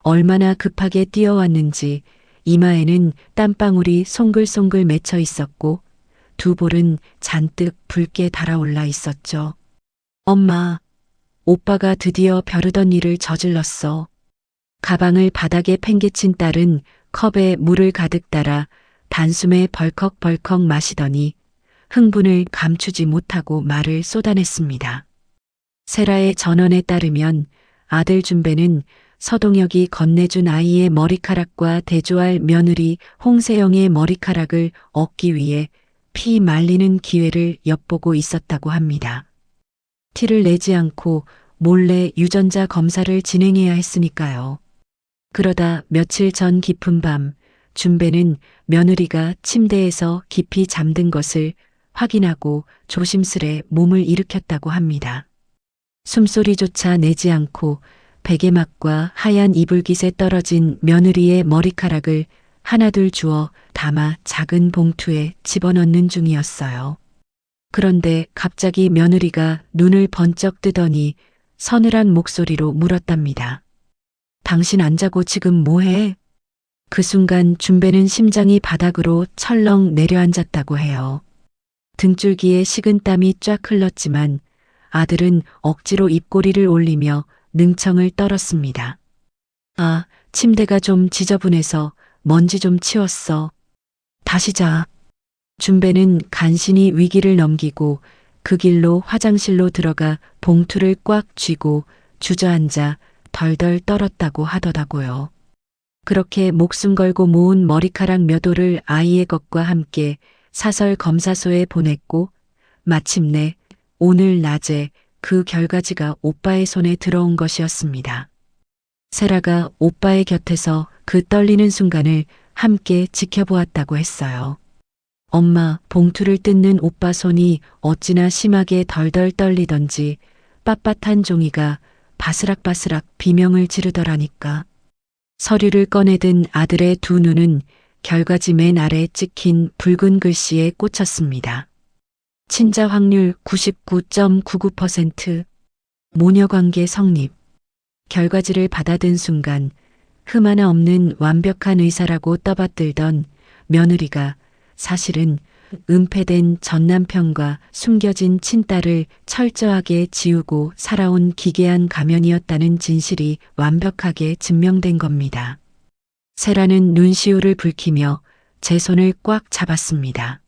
얼마나 급하게 뛰어왔는지 이마에는 땀방울이 송글송글 맺혀 있었고 두 볼은 잔뜩 붉게 달아올라 있었죠. 엄마, 오빠가 드디어 벼르던 일을 저질렀어. 가방을 바닥에 팽개친 딸은 컵에 물을 가득 따라 단숨에 벌컥벌컥 마시더니 흥분을 감추지 못하고 말을 쏟아냈습니다. 세라의 전언에 따르면 아들 준배는 서동혁이 건네준 아이의 머리카락과 대조할 며느리 홍세영의 머리카락을 얻기 위해 피 말리는 기회를 엿보고 있었다고 합니다. 티를 내지 않고 몰래 유전자 검사를 진행해야 했으니까요. 그러다 며칠 전 깊은 밤 준배는 며느리가 침대에서 깊이 잠든 것을 확인하고 조심스레 몸을 일으켰다고 합니다. 숨소리조차 내지 않고 베개막과 하얀 이불깃에 떨어진 며느리의 머리카락을 하나둘 주워 담아 작은 봉투에 집어넣는 중이었어요. 그런데 갑자기 며느리가 눈을 번쩍 뜨더니 서늘한 목소리로 물었답니다. 당신 안 자고 지금 뭐해? 그 순간 준배는 심장이 바닥으로 철렁 내려앉았다고 해요. 등줄기에 식은 땀이 쫙 흘렀지만 아들은 억지로 입꼬리를 올리며 능청을 떨었습니다. 아, 침대가 좀 지저분해서 먼지 좀 치웠어. 다시 자. 준배는 간신히 위기를 넘기고 그 길로 화장실로 들어가 봉투를 꽉 쥐고 주저앉아 덜덜 떨었다고 하더라고요. 그렇게 목숨 걸고 모은 머리카락 몇 올을 아이의 것과 함께 사설 검사소에 보냈고 마침내 오늘 낮에 그 결과지가 오빠의 손에 들어온 것이었습니다. 세라가 오빠의 곁에서 그 떨리는 순간을 함께 지켜보았다고 했어요. 엄마, 봉투를 뜯는 오빠 손이 어찌나 심하게 덜덜 떨리던지 빳빳한 종이가 바스락바스락 비명을 지르더라니까. 서류를 꺼내든 아들의 두 눈은 결과지 맨 아래 찍힌 붉은 글씨에 꽂혔습니다. 친자 확률 99.99%, 모녀관계 성립. 결과지를 받아든 순간 흠 하나 없는 완벽한 의사라고 떠받들던 며느리가 사실은 은폐된 전남편과 숨겨진 친딸을 철저하게 지우고 살아온 기괴한 가면이었다는 진실이 완벽하게 증명된 겁니다. 세라는 눈시울을 붉히며 제 손을 꽉 잡았습니다.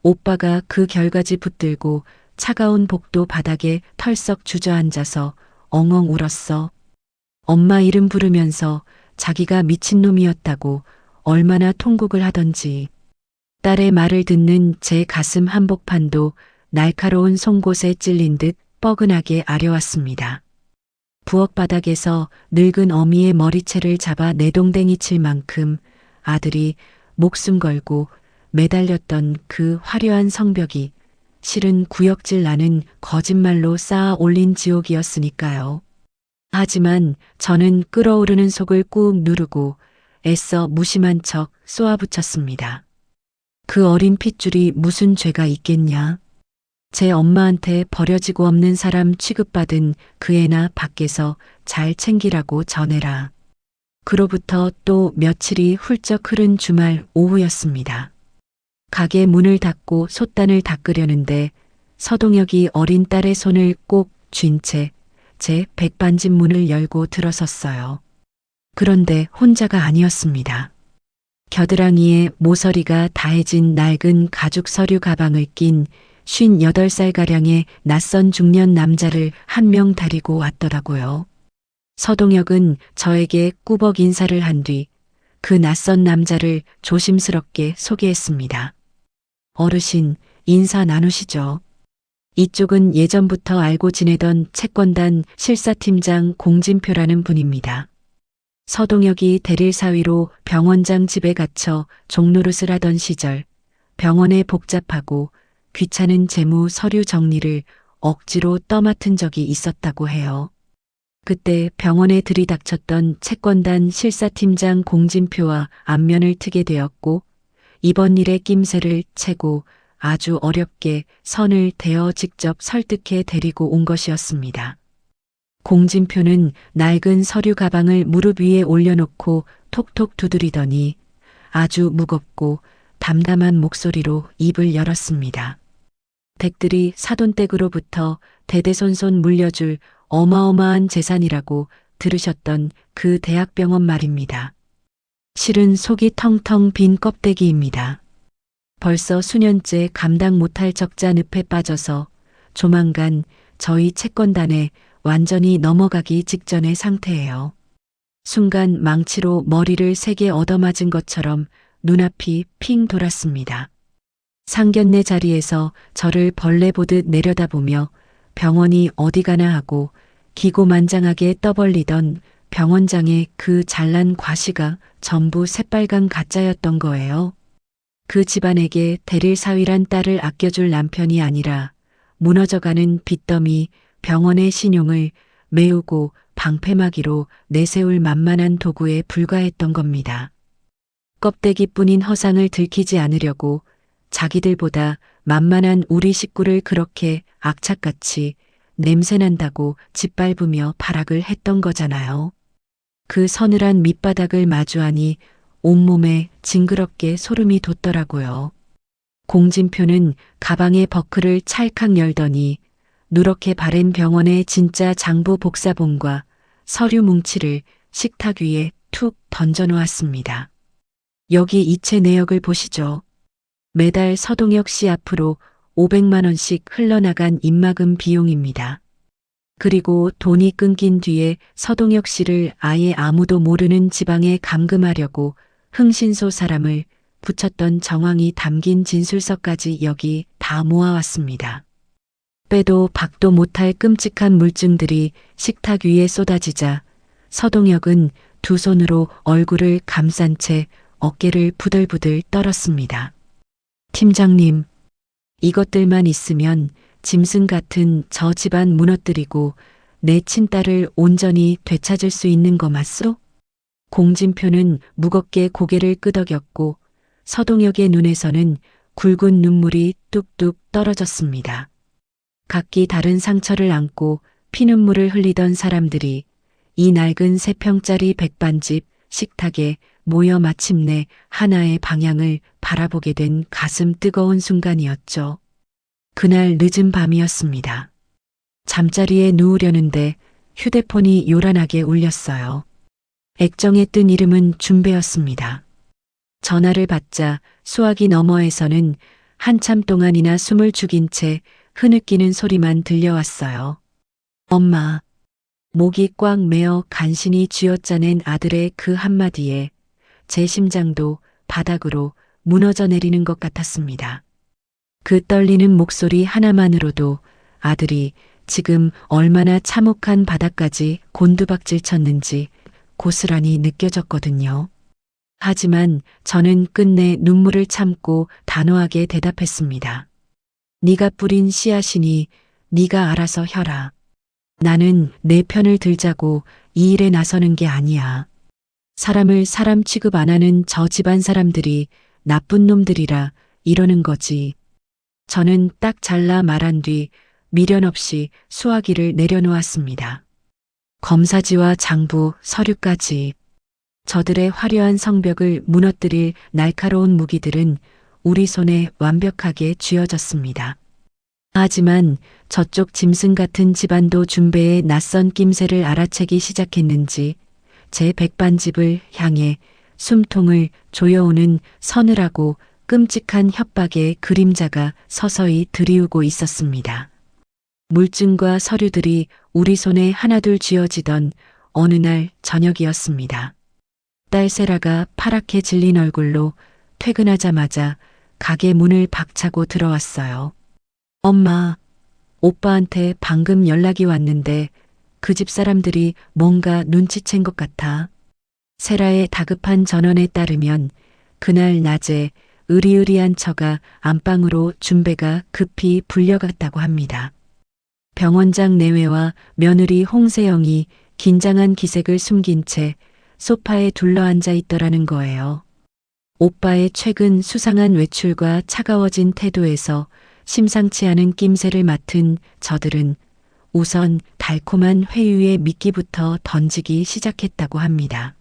오빠가 그 결과지 붙들고 차가운 복도 바닥에 털썩 주저앉아서 엉엉 울었어. 엄마 이름 부르면서 자기가 미친놈이었다고 얼마나 통곡을 하던지. 딸의 말을 듣는 제 가슴 한복판도 날카로운 송곳에 찔린 듯 뻐근하게 아려왔습니다. 부엌 바닥에서 늙은 어미의 머리채를 잡아 내동댕이 칠 만큼 아들이 목숨 걸고 매달렸던 그 화려한 성벽이 실은 구역질 나는 거짓말로 쌓아 올린 지옥이었으니까요. 하지만 저는 끓어오르는 속을 꾹 누르고 애써 무심한 척 쏘아붙였습니다. 그 어린 핏줄이 무슨 죄가 있겠냐. 제 엄마한테 버려지고 없는 사람 취급받은 그 애나 밖에서 잘 챙기라고 전해라. 그로부터 또 며칠이 훌쩍 흐른 주말 오후였습니다. 가게 문을 닫고 솥단을 닦으려는데 서동혁이 어린 딸의 손을 꼭 쥔 채 제 백반집 문을 열고 들어섰어요. 그런데 혼자가 아니었습니다. 겨드랑이에 모서리가 다해진 낡은 가죽 서류 가방을 낀 58살가량의 낯선 중년 남자를 한 명 데리고 왔더라고요. 서동혁은 저에게 꾸벅 인사를 한 뒤 그 낯선 남자를 조심스럽게 소개했습니다. 어르신, 인사 나누시죠. 이쪽은 예전부터 알고 지내던 채권단 실사팀장 공진표라는 분입니다. 서동혁이 대릴 사위로 병원장 집에 갇혀 종노릇을 하던 시절 병원의 복잡하고 귀찮은 재무 서류 정리를 억지로 떠맡은 적이 있었다고 해요. 그때 병원에 들이닥쳤던 채권단 실사팀장 공진표와 안면을 트게 되었고 이번 일의 낌새를 채고 아주 어렵게 선을 대어 직접 설득해 데리고 온 것이었습니다. 공진표는 낡은 서류 가방을 무릎 위에 올려놓고 톡톡 두드리더니 아주 무겁고 담담한 목소리로 입을 열었습니다. 댁들이 사돈댁으로부터 대대손손 물려줄 어마어마한 재산이라고 들으셨던 그 대학병원 말입니다. 실은 속이 텅텅 빈 껍데기입니다. 벌써 수년째 감당 못할 적자 늪에 빠져서 조만간 저희 채권단에 완전히 넘어가기 직전의 상태예요. 순간 망치로 머리를 세게 얻어맞은 것처럼 눈앞이 핑 돌았습니다. 상견례 자리에서 저를 벌레 보듯 내려다보며 병원이 어디 가나 하고 기고만장하게 떠벌리던 병원장의 그 잘난 과시가 전부 새빨간 가짜였던 거예요. 그 집안에게 대릴사위란 딸을 아껴줄 남편이 아니라 무너져가는 빚더미 병원의 신용을 메우고 방패막이로 내세울 만만한 도구에 불과했던 겁니다. 껍데기뿐인 허상을 들키지 않으려고 자기들보다 만만한 우리 식구를 그렇게 악착같이 냄새난다고 짓밟으며 발악을 했던 거잖아요. 그 서늘한 밑바닥을 마주하니 온몸에 징그럽게 소름이 돋더라고요. 공진표는 가방의 버클을 찰칵 열더니 누렇게 바랜 병원의 진짜 장부 복사본과 서류 뭉치를 식탁 위에 툭 던져놓았습니다. 여기 이체 내역을 보시죠. 매달 서동혁 씨 앞으로 500만 원씩 흘러나간 입막음 비용입니다. 그리고 돈이 끊긴 뒤에 서동혁 씨를 아예 아무도 모르는 지방에 감금하려고 흥신소 사람을 붙였던 정황이 담긴 진술서까지 여기 다 모아왔습니다. 빼도 박도 못할 끔찍한 물증들이 식탁 위에 쏟아지자 서동혁은 두 손으로 얼굴을 감싼 채 어깨를 부들부들 떨었습니다. 팀장님, 이것들만 있으면 짐승 같은 저 집안 무너뜨리고 내 친딸을 온전히 되찾을 수 있는 거 맞소? 공진표는 무겁게 고개를 끄덕였고 서동혁의 눈에서는 굵은 눈물이 뚝뚝 떨어졌습니다. 각기 다른 상처를 안고 피눈물을 흘리던 사람들이 이 낡은 3평짜리 백반집 식탁에 모여 마침내 하나의 방향을 바라보게 된 가슴 뜨거운 순간이었죠. 그날 늦은 밤이었습니다. 잠자리에 누우려는데 휴대폰이 요란하게 울렸어요. 액정에 뜬 이름은 준배였습니다. 전화를 받자 수화기 너머에서는 한참 동안이나 숨을 죽인 채 흐느끼는 소리만 들려왔어요. 엄마. 목이 꽉 메어 간신히 쥐어짜낸 아들의 그 한마디에 제 심장도 바닥으로 무너져 내리는 것 같았습니다. 그 떨리는 목소리 하나만으로도 아들이 지금 얼마나 참혹한 바닥까지 곤두박질 쳤는지 고스란히 느껴졌거든요. 하지만 저는 끝내 눈물을 참고 단호하게 대답했습니다. 네가 뿌린 씨앗이니 네가 알아서 혀라. 나는 내 편을 들자고 이 일에 나서는 게 아니야. 사람을 사람 취급 안 하는 저 집안 사람들이 나쁜 놈들이라 이러는 거지. 저는 딱 잘라 말한 뒤 미련 없이 수화기를 내려놓았습니다. 검사지와 장부, 서류까지. 저들의 화려한 성벽을 무너뜨릴 날카로운 무기들은 우리 손에 완벽하게 쥐어졌습니다. 하지만 저쪽 짐승 같은 집안도 준배의 낯선 낌새를 알아채기 시작했는지 제 백반집을 향해 숨통을 조여오는 서늘하고 끔찍한 협박의 그림자가 서서히 들이우고 있었습니다. 물증과 서류들이 우리 손에 하나둘 쥐어지던 어느 날 저녁이었습니다. 딸 세라가 파랗게 질린 얼굴로 퇴근하자마자 가게 문을 박차고 들어왔어요. 엄마, 오빠한테 방금 연락이 왔는데 그 집 사람들이 뭔가 눈치챈 것 같아. 세라의 다급한 전원에 따르면 그날 낮에 으리으리한 처가 안방으로 준배가 급히 불려갔다고 합니다. 병원장 내외와 며느리 홍세영이 긴장한 기색을 숨긴 채 소파에 둘러앉아 있더라는 거예요. 오빠의 최근 수상한 외출과 차가워진 태도에서 심상치 않은 낌새를 맡은 저들은 우선 달콤한 회유의 미끼부터 던지기 시작했다고 합니다.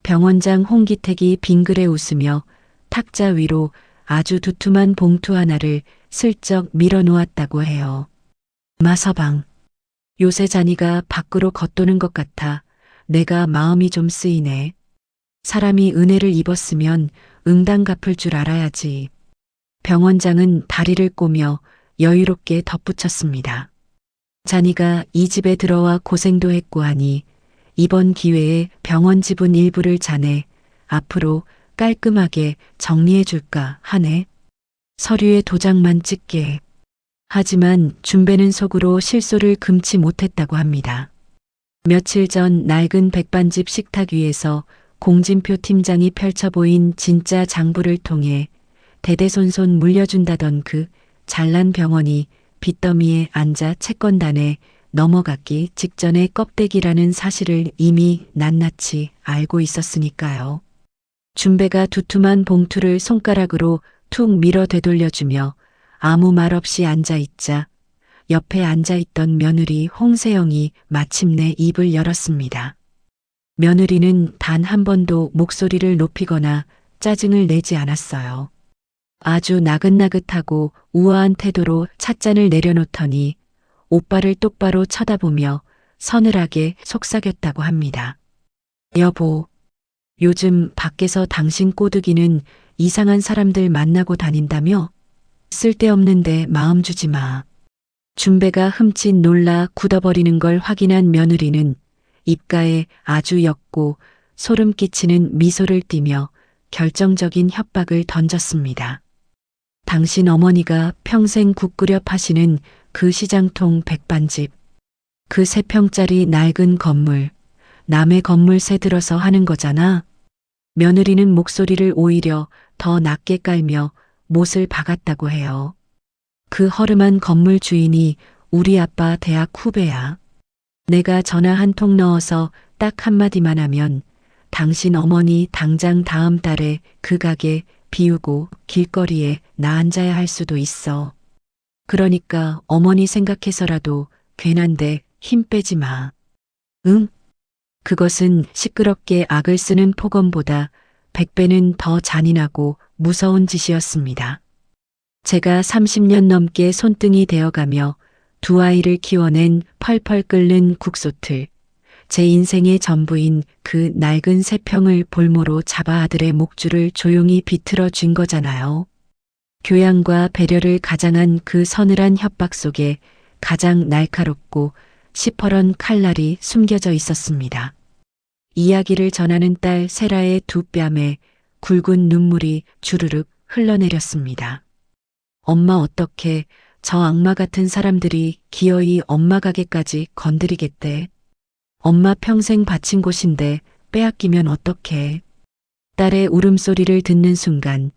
병원장 홍기택이 빙그레 웃으며 탁자 위로 아주 두툼한 봉투 하나를 슬쩍 밀어놓았다고 해요. 마서방, 요새 자니가 밖으로 겉도는 것 같아 내가 마음이 좀 쓰이네. 사람이 은혜를 입었으면 응당 갚을 줄 알아야지. 병원장은 다리를 꼬며 여유롭게 덧붙였습니다. 자니가 이 집에 들어와 고생도 했고 하니 이번 기회에 병원 지분 일부를 자네 앞으로 깔끔하게 정리해 줄까 하네. 서류에 도장만 찍게. 하지만 준배는 속으로 실소를 금치 못했다고 합니다. 며칠 전 낡은 백반집 식탁 위에서 공진표 팀장이 펼쳐 보인 진짜 장부를 통해 대대손손 물려준다던 그 잘난 병원이 빚더미에 앉아 채권단에 넘어갔기 직전의 껍데기라는 사실을 이미 낱낱이 알고 있었으니까요. 준배가 두툼한 봉투를 손가락으로 툭 밀어 되돌려주며 아무 말 없이 앉아있자 옆에 앉아있던 며느리 홍세영이 마침내 입을 열었습니다. 며느리는 단 한 번도 목소리를 높이거나 짜증을 내지 않았어요. 아주 나긋나긋하고 우아한 태도로 찻잔을 내려놓더니 오빠를 똑바로 쳐다보며 서늘하게 속삭였다고 합니다. 여보, 요즘 밖에서 당신 꼬드기는 이상한 사람들 만나고 다닌다며? 쓸데없는데 마음 주지 마. 준배가 흠칫 놀라 굳어버리는 걸 확인한 며느리는 입가에 아주 옅고 소름 끼치는 미소를 띠며 결정적인 협박을 던졌습니다. 당신 어머니가 평생 국 끓여 파시는 그 시장통 백반집, 그 3평짜리 낡은 건물, 남의 건물세 들어서 하는 거잖아. 며느리는 목소리를 오히려 더 낮게 깔며 못을 박았다고 해요. 그 허름한 건물 주인이 우리 아빠 대학 후배야. 내가 전화 한 통 넣어서 딱 한마디만 하면 당신 어머니 당장 다음 달에 그 가게 비우고 길거리에 나 앉아야 할 수도 있어. 그러니까 어머니 생각해서라도 괜한데 힘 빼지 마. 응? 그것은 시끄럽게 악을 쓰는 폭언보다 100배는 더 잔인하고 무서운 짓이었습니다. 제가 30년 넘게 손등이 되어가며 두 아이를 키워낸 펄펄 끓는 국소틀, 제 인생의 전부인 그 낡은 3평을 볼모로 잡아 아들의 목줄을 조용히 비틀어 준 거잖아요. 교양과 배려를 가장한 그 서늘한 협박 속에 가장 날카롭고 시퍼런 칼날이 숨겨져 있었습니다. 이야기를 전하는 딸 세라의 두 뺨에 굵은 눈물이 주르륵 흘러내렸습니다. 엄마 어떻게 저 악마 같은 사람들이 기어이 엄마 가게까지 건드리겠대. 엄마 평생 바친 곳인데 빼앗기면 어떡해. 딸의 울음소리를 듣는 순간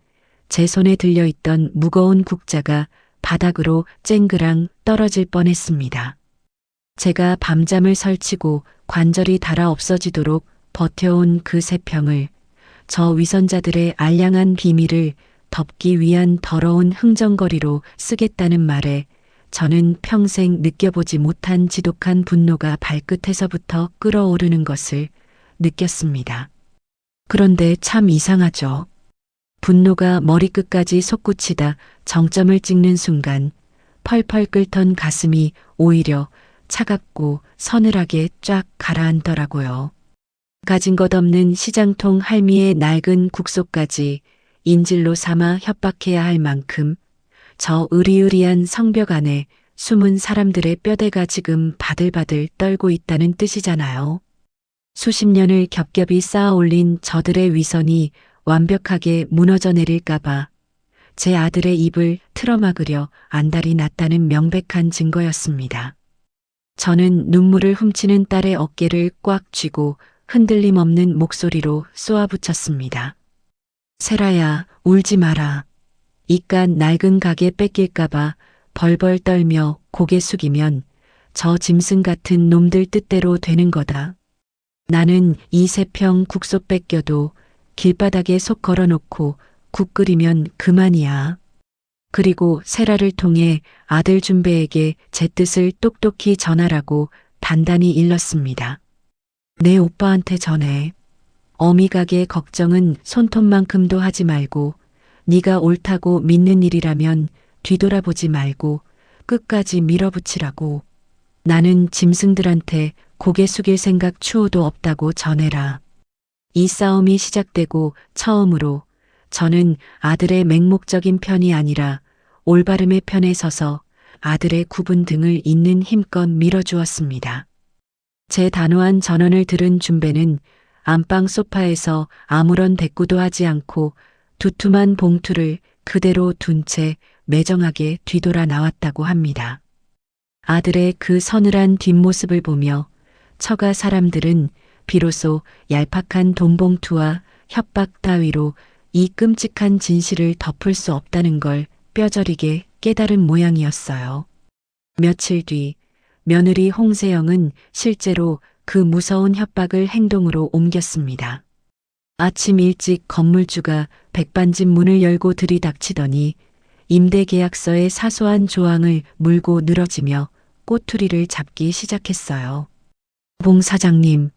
제 손에 들려있던 무거운 국자가 바닥으로 쨍그랑 떨어질 뻔했습니다. 제가 밤잠을 설치고 관절이 닳아 없어지도록 버텨온 그 3평을 저 위선자들의 알량한 비밀을 덮기 위한 더러운 흥정거리로 쓰겠다는 말에 저는 평생 느껴보지 못한 지독한 분노가 발끝에서부터 끓어오르는 것을 느꼈습니다. 그런데 참 이상하죠. 분노가 머리끝까지 솟구치다 정점을 찍는 순간 펄펄 끓던 가슴이 오히려 차갑고 서늘하게 쫙 가라앉더라고요. 가진 것 없는 시장통 할미의 낡은 국소까지 인질로 삼아 협박해야 할 만큼 저 으리으리한 성벽 안에 숨은 사람들의 뼈대가 지금 바들바들 떨고 있다는 뜻이잖아요. 수십 년을 겹겹이 쌓아 올린 저들의 위선이 완벽하게 무너져 내릴까봐 제 아들의 입을 틀어막으려 안달이 났다는 명백한 증거였습니다. 저는 눈물을 훔치는 딸의 어깨를 꽉 쥐고 흔들림 없는 목소리로 쏘아붙였습니다. 세라야, 울지 마라. 이깟 낡은 가게 뺏길까봐 벌벌 떨며 고개 숙이면 저 짐승 같은 놈들 뜻대로 되는 거다. 나는 이 3평 국소 뺏겨도 길바닥에 속 걸어놓고 국 끓이면 그만이야. 그리고 세라를 통해 아들 준배에게 제 뜻을 똑똑히 전하라고 단단히 일렀습니다. 내 오빠한테 전해. 어미 가게 걱정은 손톱만큼도 하지 말고 네가 옳다고 믿는 일이라면 뒤돌아보지 말고 끝까지 밀어붙이라고. 나는 짐승들한테 고개 숙일 생각 추호도 없다고 전해라. 이 싸움이 시작되고 처음으로 저는 아들의 맹목적인 편이 아니라 올바름의 편에 서서 아들의 굽은 등을 잇는 힘껏 밀어주었습니다. 제 단호한 전언을 들은 준배는 안방 소파에서 아무런 대꾸도 하지 않고 두툼한 봉투를 그대로 둔 채 매정하게 뒤돌아 나왔다고 합니다. 아들의 그 서늘한 뒷모습을 보며 처가 사람들은 비로소 얄팍한 돈봉투와 협박 따위로 이 끔찍한 진실을 덮을 수 없다는 걸 뼈저리게 깨달은 모양이었어요. 며칠 뒤 며느리 홍세영은 실제로 그 무서운 협박을 행동으로 옮겼습니다. 아침 일찍 건물주가 백반집 문을 열고 들이닥치더니 임대계약서의 사소한 조항을 물고 늘어지며 꼬투리를 잡기 시작했어요. 봉 사장님,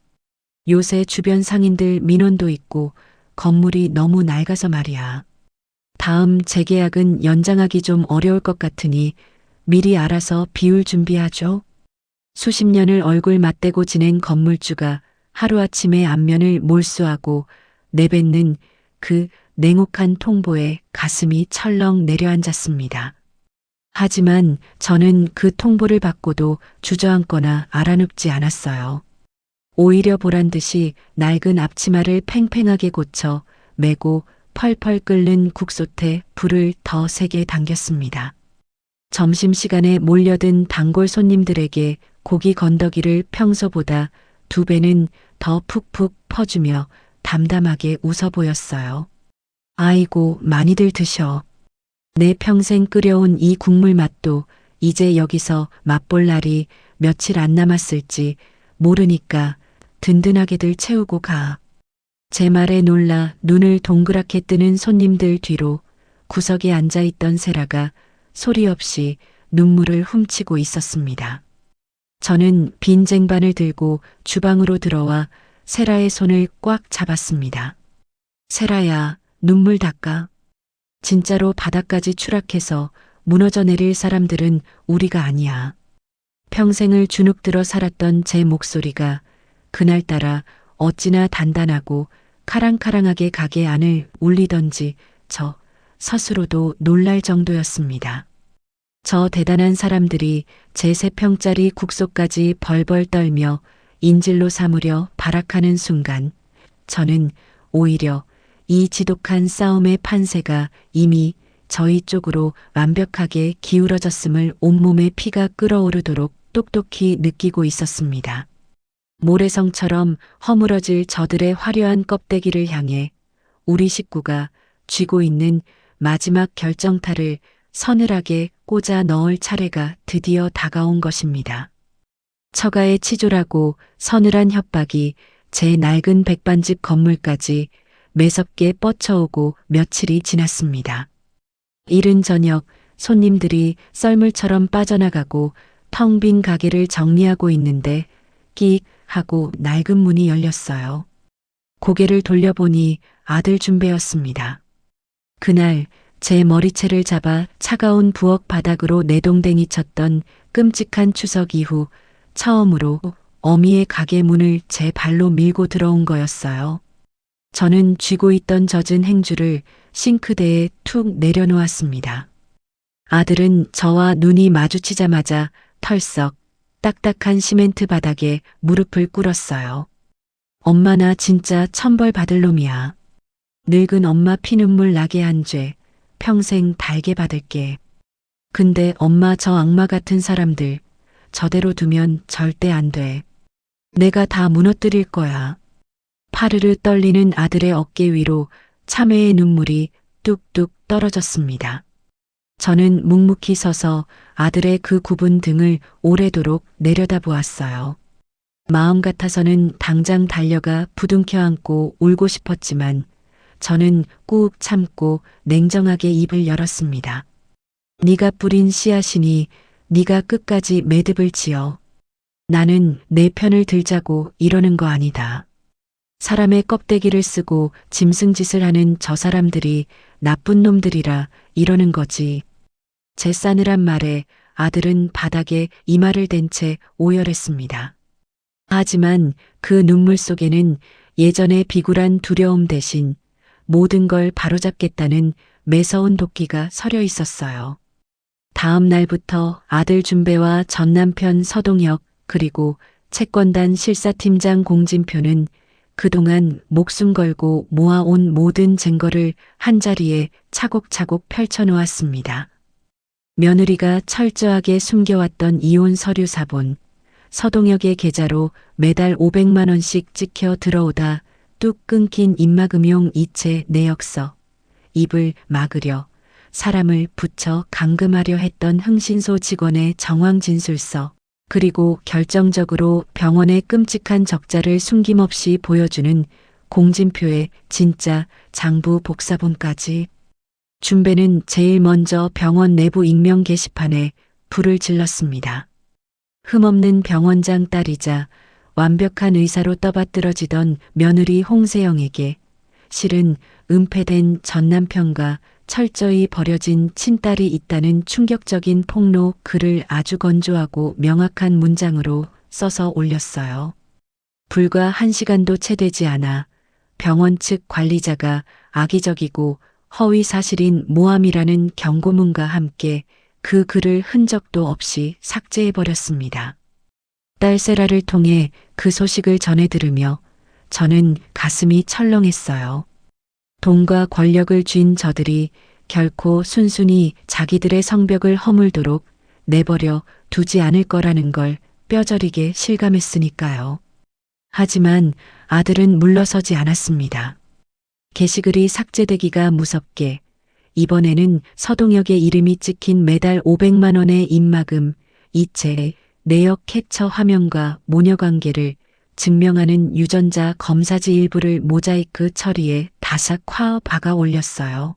요새 주변 상인들 민원도 있고 건물이 너무 낡아서 말이야. 다음 재계약은 연장하기 좀 어려울 것 같으니 미리 알아서 비울 준비하죠. 수십 년을 얼굴 맞대고 지낸 건물주가 하루아침에 안면을 몰수하고 내뱉는 그 냉혹한 통보에 가슴이 철렁 내려앉았습니다. 하지만 저는 그 통보를 받고도 주저앉거나 알아눕지 않았어요. 오히려 보란 듯이 낡은 앞치마를 팽팽하게 고쳐 메고 펄펄 끓는 국솥에 불을 더 세게 당겼습니다. 점심시간에 몰려든 단골 손님들에게 고기 건더기를 평소보다 2배는 더 푹푹 퍼주며 담담하게 웃어 보였어요. 아이고, 많이들 드셔. 내 평생 끓여온 이 국물 맛도 이제 여기서 맛볼 날이 며칠 안 남았을지 모르니까 든든하게들 채우고 가. 제 말에 놀라 눈을 동그랗게 뜨는 손님들 뒤로 구석에 앉아있던 세라가 소리 없이 눈물을 훔치고 있었습니다. 저는 빈 쟁반을 들고 주방으로 들어와 세라의 손을 꽉 잡았습니다. 세라야, 눈물 닦아. 진짜로 바닥까지 추락해서 무너져 내릴 사람들은 우리가 아니야. 평생을 주눅들어 살았던 제 목소리가 그날따라 어찌나 단단하고 카랑카랑하게 가게 안을 울리던지 저 스스로도 놀랄 정도였습니다. 저 대단한 사람들이 제 3평짜리 국소까지 벌벌 떨며 인질로 삼으려 발악하는 순간 저는 오히려 이 지독한 싸움의 판세가 이미 저희 쪽으로 완벽하게 기울어졌음을 온몸에 피가 끓어오르도록 똑똑히 느끼고 있었습니다. 모래성처럼 허물어질 저들의 화려한 껍데기를 향해 우리 식구가 쥐고 있는 마지막 결정타를 서늘하게 꽂아 넣을 차례가 드디어 다가온 것입니다. 처가의 치졸하고 서늘한 협박이 제 낡은 백반집 건물까지 매섭게 뻗쳐오고 며칠이 지났습니다. 이른 저녁 손님들이 썰물처럼 빠져나가고 텅 빈 가게를 정리하고 있는데 끽 하고 낡은 문이 열렸어요. 고개를 돌려보니 아들 준배였습니다. 그날 제 머리채를 잡아 차가운 부엌 바닥으로 내동댕이 쳤던 끔찍한 추석 이후 처음으로 어미의 가게 문을 제 발로 밀고 들어온 거였어요. 저는 쥐고 있던 젖은 행주를 싱크대에 툭 내려놓았습니다. 아들은 저와 눈이 마주치자마자 털썩 딱딱한 시멘트 바닥에 무릎을 꿇었어요. 엄마, 나 진짜 천벌 받을 놈이야. 늙은 엄마 피눈물 나게 한 죄 평생 달게 받을게. 근데 엄마, 저 악마 같은 사람들 저대로 두면 절대 안 돼. 내가 다 무너뜨릴 거야. 파르르 떨리는 아들의 어깨 위로 참회의 눈물이 뚝뚝 떨어졌습니다. 저는 묵묵히 서서 아들의 그 굽은 등을 오래도록 내려다보았어요. 마음 같아서는 당장 달려가 부둥켜 안고 울고 싶었지만 저는 꾹 참고 냉정하게 입을 열었습니다. 네가 뿌린 씨앗이니 네가 끝까지 매듭을 지어. 나는 내 편을 들자고 이러는 거 아니다. 사람의 껍데기를 쓰고 짐승짓을 하는 저 사람들이 나쁜 놈들이라 이러는 거지. 제 싸늘한 말에 아들은 바닥에 이마를 댄 채 오열했습니다. 하지만 그 눈물 속에는 예전의 비굴한 두려움 대신 모든 걸 바로잡겠다는 매서운 도끼가 서려 있었어요. 다음 날부터 아들 준배와 전 남편 서동혁 그리고 채권단 실사팀장 공진표는 그동안 목숨 걸고 모아온 모든 증거를 한자리에 차곡차곡 펼쳐놓았습니다. 며느리가 철저하게 숨겨왔던 이혼 서류 사본, 서동혁의 계좌로 매달 500만 원씩 찍혀 들어오다 뚝 끊긴 입막음용 이체 내역서, 입을 막으려 사람을 붙여 감금하려 했던 흥신소 직원의 정황 진술서, 그리고 결정적으로 병원의 끔찍한 적자를 숨김없이 보여주는 공진표의 진짜 장부 복사본까지. 준배는 제일 먼저 병원 내부 익명 게시판에 불을 질렀습니다. 흠없는 병원장 딸이자 완벽한 의사로 떠받들어지던 며느리 홍세영에게 실은 은폐된 전 남편과 철저히 버려진 친딸이 있다는 충격적인 폭로 글을 아주 건조하고 명확한 문장으로 써서 올렸어요. 불과 1시간도 채 되지 않아 병원 측 관리자가 악의적이고 허위 사실인 모함이라는 경고문과 함께 그 글을 흔적도 없이 삭제해버렸습니다. 딸 세라를 통해 그 소식을 전해 들으며 저는 가슴이 철렁했어요. 돈과 권력을 쥔 저들이 결코 순순히 자기들의 성벽을 허물도록 내버려 두지 않을 거라는 걸 뼈저리게 실감했으니까요. 하지만 아들은 물러서지 않았습니다. 게시글이 삭제되기가 무섭게 이번에는 서동혁의 이름이 찍힌 매달 500만 원의 입막음, 이체, 내역 캡처 화면과 모녀 관계를 증명하는 유전자 검사지 일부를 모자이크 처리해 다삭 박아 올렸어요.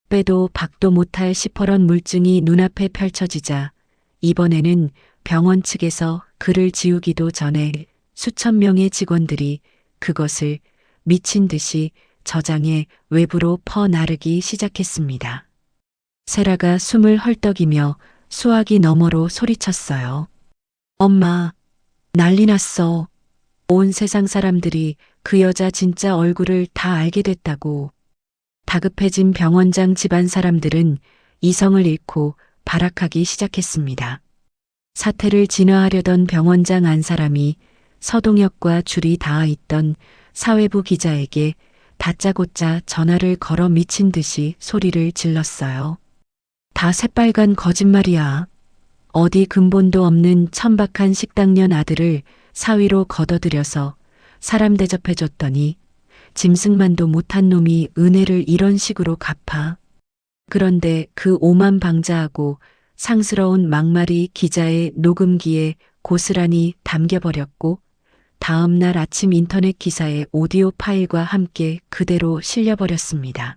빼도 박도 못할 시퍼런 물증이 눈앞에 펼쳐지자 이번에는 병원 측에서 글을 지우기도 전에 수천 명의 직원들이 그것을 미친 듯이 저장해 외부로 퍼나르기 시작했습니다. 세라가 숨을 헐떡이며 수화기 너머로 소리쳤어요. 엄마, 난리 났어. 온 세상 사람들이 그 여자 진짜 얼굴을 다 알게 됐다고. 다급해진 병원장 집안 사람들은 이성을 잃고 발악하기 시작했습니다. 사태를 진화하려던 병원장 한 사람이 서동혁과 줄이 닿아 있던 사회부 기자에게 다짜고짜 전화를 걸어 미친 듯이 소리를 질렀어요. 다 새빨간 거짓말이야. 어디 근본도 없는 천박한 식당년 아들을 사위로 걷어들여서 사람 대접해줬더니 짐승만도 못한 놈이 은혜를 이런 식으로 갚아. 그런데 그 오만방자하고 상스러운 막말이 기자의 녹음기에 고스란히 담겨버렸고 다음 날 아침 인터넷 기사에 오디오 파일과 함께 그대로 실려버렸습니다.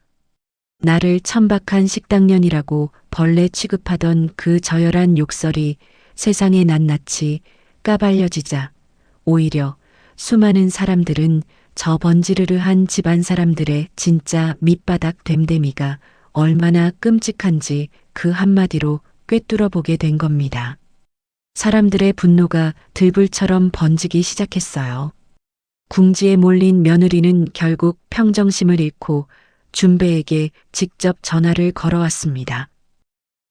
나를 천박한 식당년이라고 벌레 취급하던 그 저열한 욕설이 세상에 낱낱이 까발려지자 오히려 수많은 사람들은 저 번지르르한 집안 사람들의 진짜 밑바닥 됨됨이가 얼마나 끔찍한지 그 한마디로 꿰뚫어 보게 된 겁니다. 사람들의 분노가 들불처럼 번지기 시작했어요. 궁지에 몰린 며느리는 결국 평정심을 잃고 준배에게 직접 전화를 걸어왔습니다.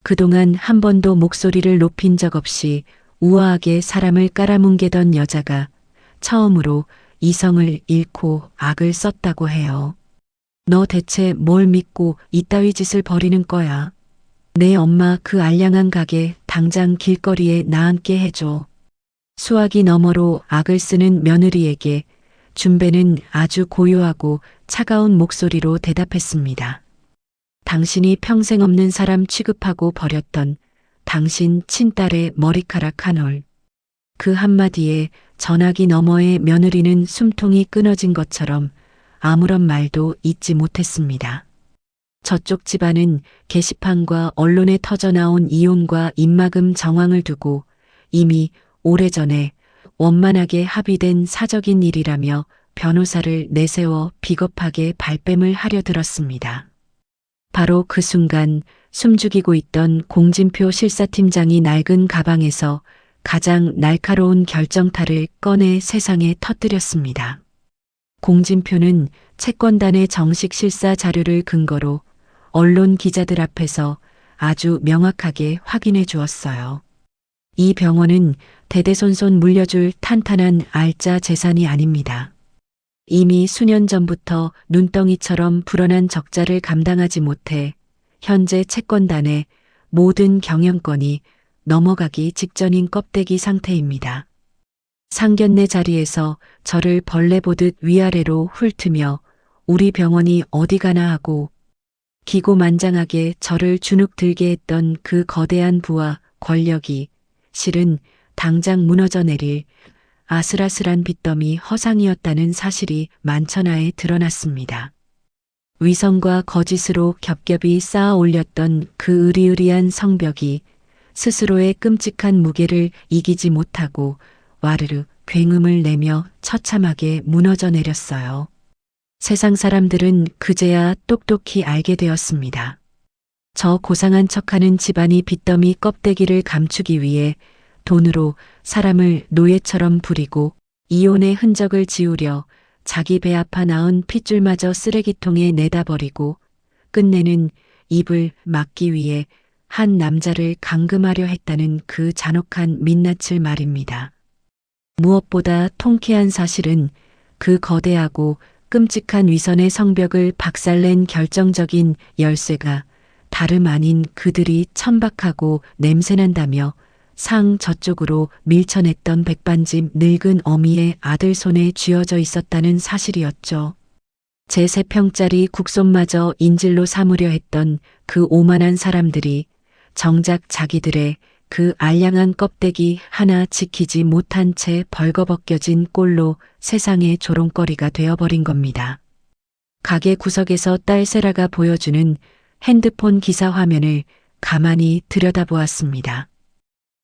그동안 한 번도 목소리를 높인 적 없이 우아하게 사람을 깔아뭉개던 여자가 처음으로 이성을 잃고 악을 썼다고 해요. 너 대체 뭘 믿고 이따위 짓을 벌이는 거야? 내 엄마 그 알량한 가게 당장 길거리에 나앉게 해줘. 수화기 너머로 악을 쓰는 며느리에게 준배는 아주 고요하고 차가운 목소리로 대답했습니다. 당신이 평생 없는 사람 취급하고 버렸던 당신 친딸의 머리카락 한 올. 그 한마디에 전화기 너머의 며느리는 숨통이 끊어진 것처럼 아무런 말도 잇지 못했습니다. 저쪽 집안은 게시판과 언론에 터져나온 이혼과 입막음 정황을 두고 이미 오래전에 원만하게 합의된 사적인 일이라며 변호사를 내세워 비겁하게 발뺌을 하려 들었습니다. 바로 그 순간 숨죽이고 있던 공진표 실사팀장이 낡은 가방에서 가장 날카로운 결정타를 꺼내 세상에 터뜨렸습니다. 공진표는 채권단의 정식 실사 자료를 근거로 언론 기자들 앞에서 아주 명확하게 확인해 주었어요. 이 병원은 대대손손 물려줄 탄탄한 알짜 재산이 아닙니다. 이미 수년 전부터 눈덩이처럼 불어난 적자를 감당하지 못해 현재 채권단의 모든 경영권이 넘어가기 직전인 껍데기 상태입니다. 상견례 자리에서 저를 벌레 보듯 위아래로 훑으며 우리 병원이 어디 가나 하고 기고만장하게 저를 주눅들게 했던 그 거대한 부와 권력이 실은 당장 무너져 내릴 아슬아슬한 빚더미 허상이었다는 사실이 만천하에 드러났습니다. 위선과 거짓으로 겹겹이 쌓아 올렸던 그 으리으리한 성벽이 스스로의 끔찍한 무게를 이기지 못하고 와르르 굉음을 내며 처참하게 무너져 내렸어요. 세상 사람들은 그제야 똑똑히 알게 되었습니다. 저 고상한 척하는 집안이 빚더미 껍데기를 감추기 위해 돈으로 사람을 노예처럼 부리고 이혼의 흔적을 지우려 자기 배 아파 낳은 핏줄마저 쓰레기통에 내다 버리고 끝내는 입을 막기 위해 한 남자를 감금하려 했다는 그 잔혹한 민낯을 말입니다. 무엇보다 통쾌한 사실은 그 거대하고 끔찍한 위선의 성벽을 박살낸 결정적인 열쇠가 다름 아닌 그들이 천박하고 냄새난다며 상 저쪽으로 밀쳐냈던 백반집 늙은 어미의 아들 손에 쥐어져 있었다는 사실이었죠. 제 3평짜리 국손마저 인질로 삼으려 했던 그 오만한 사람들이 정작 자기들의 그 알량한 껍데기 하나 지키지 못한 채 벌거벗겨진 꼴로 세상의 조롱거리가 되어버린 겁니다. 가게 구석에서 딸 세라가 보여주는 핸드폰 기사 화면을 가만히 들여다보았습니다.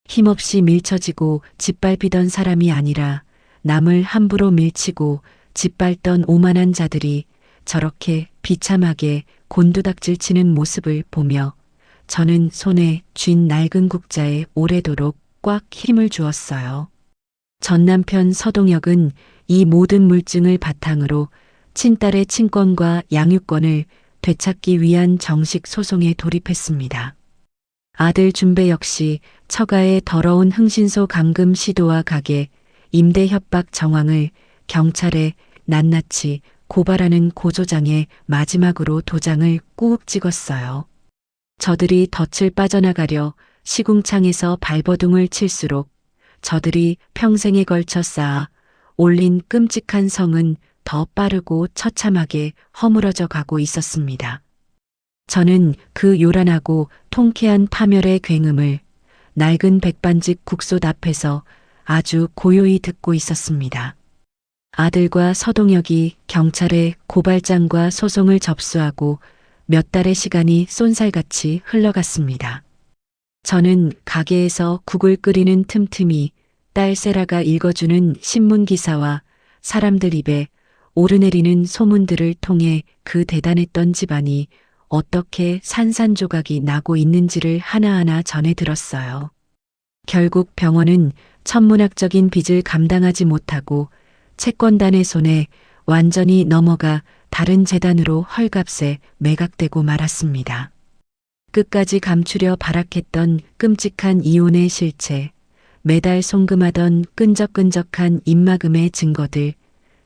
힘없이 밀쳐지고 짓밟히던 사람이 아니라 남을 함부로 밀치고 짓밟던 오만한 자들이 저렇게 비참하게 곤두닥질 치는 모습을 보며 저는 손에 쥔 낡은 국자에 오래도록 꽉 힘을 주었어요. 전 남편 서동혁은 이 모든 물증을 바탕으로 친딸의 친권과 양육권을 되찾기 위한 정식 소송에 돌입했습니다. 아들 준배 역시 처가의 더러운 흥신소 감금 시도와 가게, 임대 협박 정황을 경찰에 낱낱이 고발하는 고조장에 마지막으로 도장을 꾹 찍었어요. 저들이 덫을 빠져나가려 시궁창에서 발버둥을 칠수록 저들이 평생에 걸쳐 쌓아 올린 끔찍한 성은 더 빠르고 처참하게 허물어져 가고 있었습니다. 저는 그 요란하고 통쾌한 파멸의 굉음을 낡은 백반집 국솥 앞에서 아주 고요히 듣고 있었습니다. 아들과 서동혁이 경찰에 고발장과 소송을 접수하고 몇 달의 시간이 쏜살같이 흘러갔습니다. 저는 가게에서 국을 끓이는 틈틈이 딸 세라가 읽어주는 신문기사와 사람들 입에 오르내리는 소문들을 통해 그 대단했던 집안이 어떻게 산산조각이 나고 있는지를 하나하나 전해 들었어요. 결국 병원은 천문학적인 빚을 감당하지 못하고 채권단의 손에 완전히 넘어가 다른 재단으로 헐값에 매각되고 말았습니다. 끝까지 감추려 발악했던 끔찍한 이혼의 실체, 매달 송금하던 끈적끈적한 입막음의 증거들,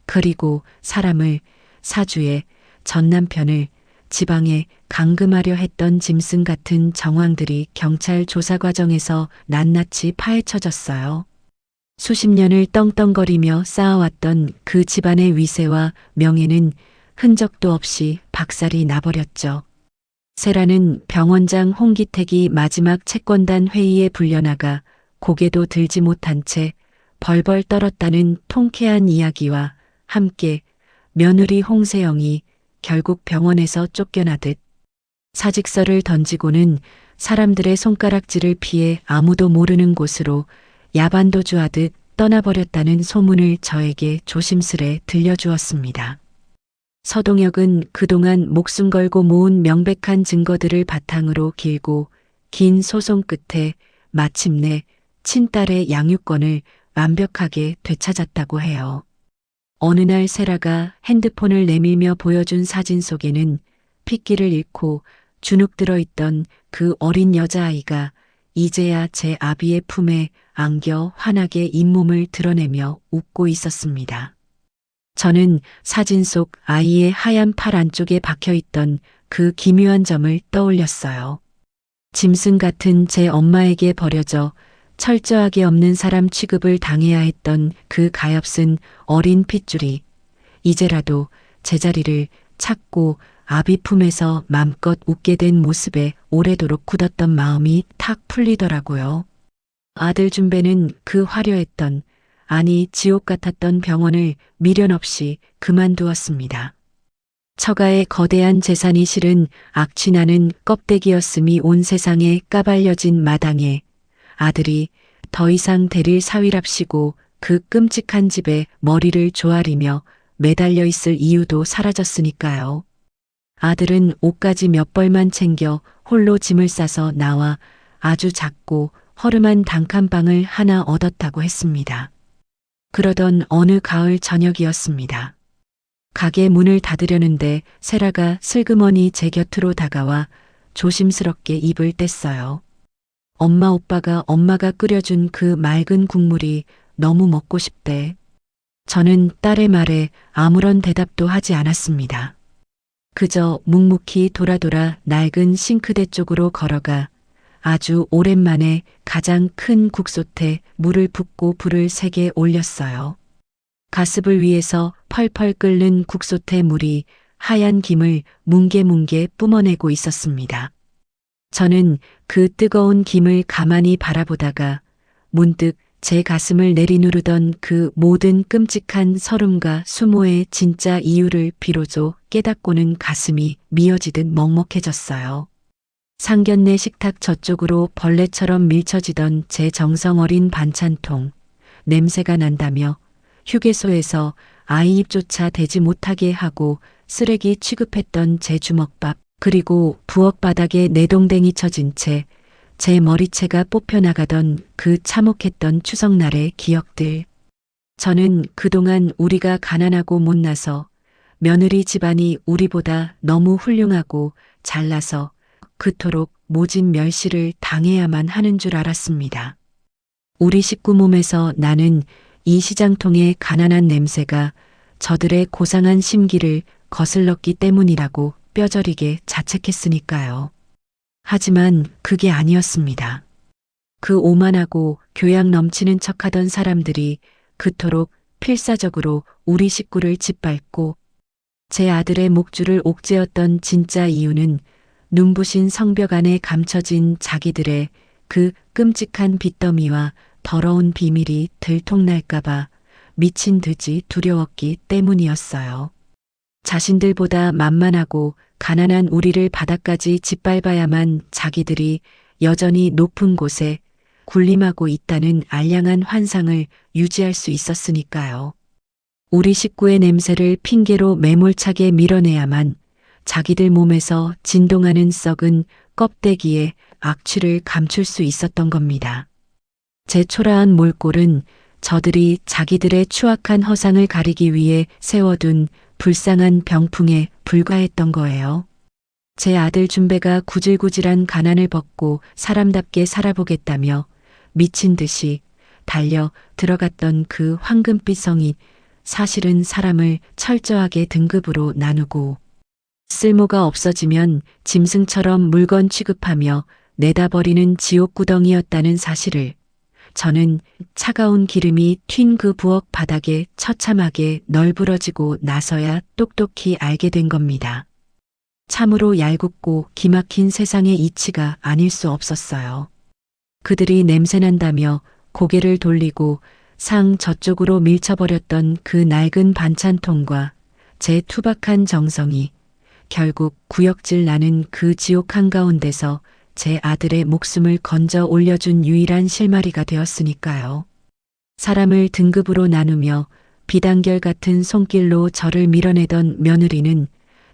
그리고 사람을, 사주의 전 남편을 지방에 감금하려 했던 짐승 같은 정황들이 경찰 조사 과정에서 낱낱이 파헤쳐졌어요. 수십 년을 떵떵거리며 쌓아왔던 그 집안의 위세와 명예는 흔적도 없이 박살이 나버렸죠. 세라는 병원장 홍기택이 마지막 채권단 회의에 불려나가 고개도 들지 못한 채 벌벌 떨었다는 통쾌한 이야기와 함께 며느리 홍세영이 결국 병원에서 쫓겨나듯 사직서를 던지고는 사람들의 손가락질을 피해 아무도 모르는 곳으로 야반도주하듯 떠나버렸다는 소문을 저에게 조심스레 들려주었습니다. 서동혁은 그동안 목숨 걸고 모은 명백한 증거들을 바탕으로 길고 긴 소송 끝에 마침내 친딸의 양육권을 완벽하게 되찾았다고 해요. 어느 날 세라가 핸드폰을 내밀며 보여준 사진 속에는 핏기를 잃고 주눅 들어 있던 그 어린 여자아이가 이제야 제 아비의 품에 안겨 환하게 잇몸을 드러내며 웃고 있었습니다. 저는 사진 속 아이의 하얀 팔 안쪽에 박혀있던 그 기묘한 점을 떠올렸어요. 짐승 같은 제 엄마에게 버려져 철저하게 없는 사람 취급을 당해야 했던 그 가엾은 어린 핏줄이 이제라도 제자리를 찾고 아비 품에서 맘껏 웃게 된 모습에 오래도록 굳었던 마음이 탁 풀리더라고요. 아들 준배는 그 화려했던, 아니 지옥 같았던 병원을 미련 없이 그만두었습니다. 처가의 거대한 재산이 실은 악취나는 껍데기였음이 온 세상에 까발려진 마당에 아들이 더 이상 데릴 사위랍시고 그 끔찍한 집에 머리를 조아리며 매달려 있을 이유도 사라졌으니까요. 아들은 옷가지 몇 벌만 챙겨 홀로 짐을 싸서 나와 아주 작고 허름한 단칸방을 하나 얻었다고 했습니다. 그러던 어느 가을 저녁이었습니다. 가게 문을 닫으려는데 세라가 슬그머니 제 곁으로 다가와 조심스럽게 입을 뗐어요. 엄마 오빠가 엄마가 끓여준 그 맑은 국물이 너무 먹고 싶대. 저는 딸의 말에 아무런 대답도 하지 않았습니다. 그저 묵묵히 돌아 낡은 싱크대 쪽으로 걸어가 아주 오랜만에 가장 큰 국솥에 물을 붓고 불을 세게 올렸어요. 가습을 위해서 펄펄 끓는 국솥의 물이 하얀 김을 뭉게뭉게 뿜어내고 있었습니다. 저는 그 뜨거운 김을 가만히 바라보다가 문득 제 가슴을 내리누르던 그 모든 끔찍한 서름과 수모의 진짜 이유를 비로소 깨닫고는 가슴이 미어지듯 먹먹해졌어요. 상견례 식탁 저쪽으로 벌레처럼 밀쳐지던 제 정성 어린 반찬통, 냄새가 난다며 휴게소에서 아이 입조차 대지 못하게 하고 쓰레기 취급했던 제 주먹밥, 그리고 부엌 바닥에 내동댕이 쳐진 채 제 머리채가 뽑혀나가던 그 참혹했던 추석날의 기억들. 저는 그동안 우리가 가난하고 못나서 며느리 집안이 우리보다 너무 훌륭하고 잘나서 그토록 모진 멸시를 당해야만 하는 줄 알았습니다. 우리 식구 몸에서 나는 이 시장통의 가난한 냄새가 저들의 고상한 심기를 거슬렀기 때문이라고 뼈저리게 자책했으니까요. 하지만 그게 아니었습니다. 그 오만하고 교양 넘치는 척하던 사람들이 그토록 필사적으로 우리 식구를 짓밟고 제 아들의 목줄을 옥죄었던 진짜 이유는 눈부신 성벽 안에 감춰진 자기들의 그 끔찍한 빚더미와 더러운 비밀이 들통날까봐 미친 듯이 두려웠기 때문이었어요. 자신들보다 만만하고 가난한 우리를 바닥까지 짓밟아야만 자기들이 여전히 높은 곳에 군림하고 있다는 알량한 환상을 유지할 수 있었으니까요. 우리 식구의 냄새를 핑계로 매몰차게 밀어내야만 자기들 몸에서 진동하는 썩은 껍데기에 악취를 감출 수 있었던 겁니다. 제 초라한 몰골은 저들이 자기들의 추악한 허상을 가리기 위해 세워둔 불쌍한 병풍에 불과했던 거예요. 제 아들 준배가 구질구질한 가난을 벗고 사람답게 살아보겠다며 미친 듯이 달려 들어갔던 그 황금빛 성이 사실은 사람을 철저하게 등급으로 나누고 쓸모가 없어지면 짐승처럼 물건 취급하며 내다버리는 지옥구덩이였다는 사실을 저는 차가운 기름이 튄 그 부엌 바닥에 처참하게 널브러지고 나서야 똑똑히 알게 된 겁니다. 참으로 얄궂고 기막힌 세상의 이치가 아닐 수 없었어요. 그들이 냄새난다며 고개를 돌리고 상 저쪽으로 밀쳐버렸던 그 낡은 반찬통과 제 투박한 정성이 결국 구역질 나는 그 지옥 한가운데서 제 아들의 목숨을 건져 올려준 유일한 실마리가 되었으니까요. 사람을 등급으로 나누며 비단결 같은 손길로 저를 밀어내던 며느리는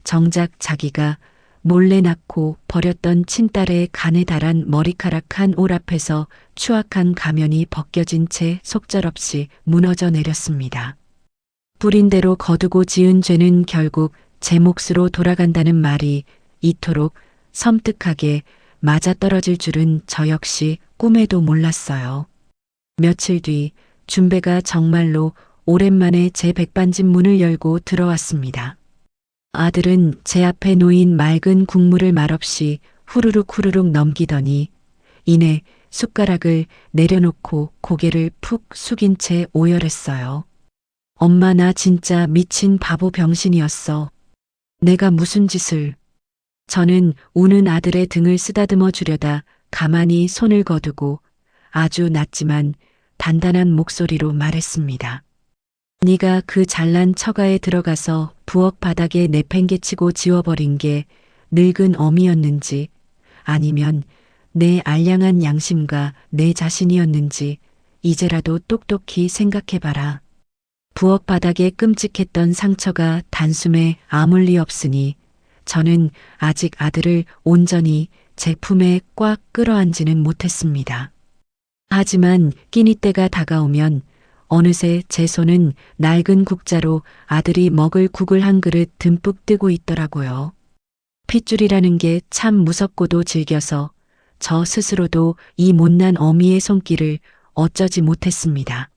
정작 자기가 몰래 낳고 버렸던 친딸의 간에 달한 머리카락 한 올 앞에서 추악한 가면이 벗겨진 채 속절없이 무너져 내렸습니다. 뿌린 대로 거두고 지은 죄는 결국 제 몫으로 돌아간다는 말이 이토록 섬뜩하게 맞아떨어질 줄은 저 역시 꿈에도 몰랐어요. 며칠 뒤 준배가 정말로 오랜만에 제 백반집 문을 열고 들어왔습니다. 아들은 제 앞에 놓인 맑은 국물을 말없이 후루룩 넘기더니 이내 숟가락을 내려놓고 고개를 푹 숙인 채 오열했어요. 엄마, 나 진짜 미친 바보 병신이었어. 내가 무슨 짓을. 저는 우는 아들의 등을 쓰다듬어 주려다 가만히 손을 거두고 아주 낮지만 단단한 목소리로 말했습니다. 네가 그 잘난 처가에 들어가서 부엌 바닥에 내팽개치고 지워버린 게 늙은 어미였는지 아니면 내 알량한 양심과 내 자신이었는지 이제라도 똑똑히 생각해봐라. 부엌 바닥에 끔찍했던 상처가 단숨에 아물 리 없으니 저는 아직 아들을 온전히 제 품에 꽉 끌어안지는 못했습니다. 하지만 끼니 때가 다가오면 어느새 제 손은 낡은 국자로 아들이 먹을 국을 한 그릇 듬뿍 뜨고 있더라고요. 핏줄이라는 게 참 무섭고도 질겨서 저 스스로도 이 못난 어미의 손길을 어쩌지 못했습니다.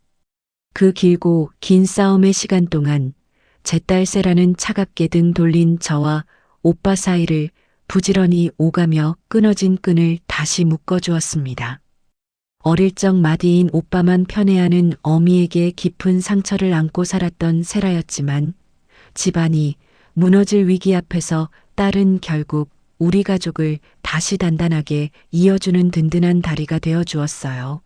그 길고 긴 싸움의 시간 동안 제 딸세라는 차갑게 등 돌린 저와 오빠 사이를 부지런히 오가며 끊어진 끈을 다시 묶어주었습니다. 어릴 적 마디인 오빠만 편애하는 어미에게 깊은 상처를 안고 살았던 세라였지만 집안이 무너질 위기 앞에서 딸은 결국 우리 가족을 다시 단단하게 이어주는 든든한 다리가 되어 주었어요.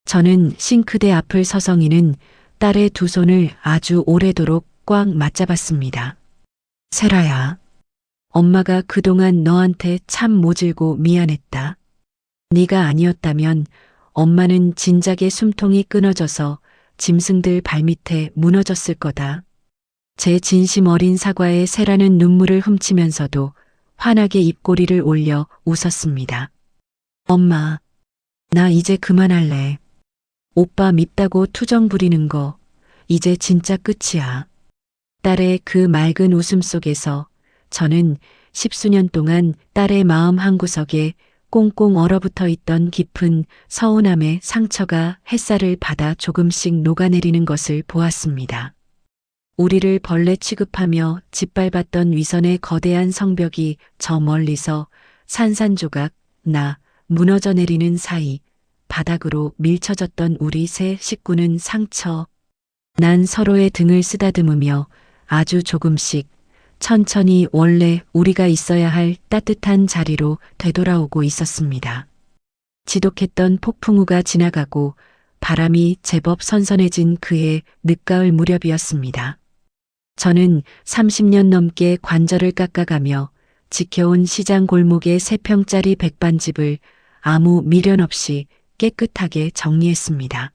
저는 싱크대 앞을 서성이는 딸의 두 손을 아주 오래도록 꽉 맞잡았습니다. 세라야, 엄마가 그동안 너한테 참 모질고 미안했다. 네가 아니었다면 엄마는 진작에 숨통이 끊어져서 짐승들 발밑에 무너졌을 거다. 제 진심 어린 사과에 세라는 눈물을 훔치면서도 환하게 입꼬리를 올려 웃었습니다. 엄마, 나 이제 그만할래. 오빠 밉다고 투정 부리는 거 이제 진짜 끝이야. 딸의 그 맑은 웃음 속에서 저는 10수년 동안 딸의 마음 한구석에 꽁꽁 얼어붙어 있던 깊은 서운함의 상처가 햇살을 받아 조금씩 녹아내리는 것을 보았습니다. 우리를 벌레 취급하며 짓밟았던 위선의 거대한 성벽이 저 멀리서 산산조각 나 무너져 내리는 사이 바닥으로 밀쳐졌던 우리 세 식구는 상처 난 서로의 등을 쓰다듬으며 아주 조금씩 천천히 원래 우리가 있어야 할 따뜻한 자리로 되돌아오고 있었습니다. 지독했던 폭풍우가 지나가고 바람이 제법 선선해진 그해 늦가을 무렵이었습니다. 저는 30년 넘게 관절을 깎아가며 지켜온 시장 골목의 3평짜리 백반집을 아무 미련 없이 깨끗하게 정리했습니다.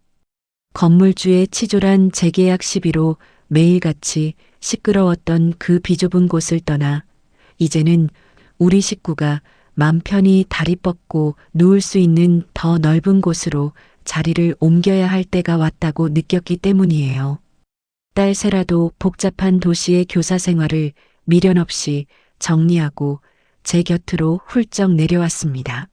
건물주의 치졸한 재계약 시비로 매일같이 시끄러웠던 그 비좁은 곳을 떠나 이제는 우리 식구가 맘 편히 다리 뻗고 누울 수 있는 더 넓은 곳으로 자리를 옮겨야 할 때가 왔다고 느꼈기 때문이에요. 딸 세라도 복잡한 도시의 교사 생활을 미련 없이 정리하고 제 곁으로 훌쩍 내려왔습니다.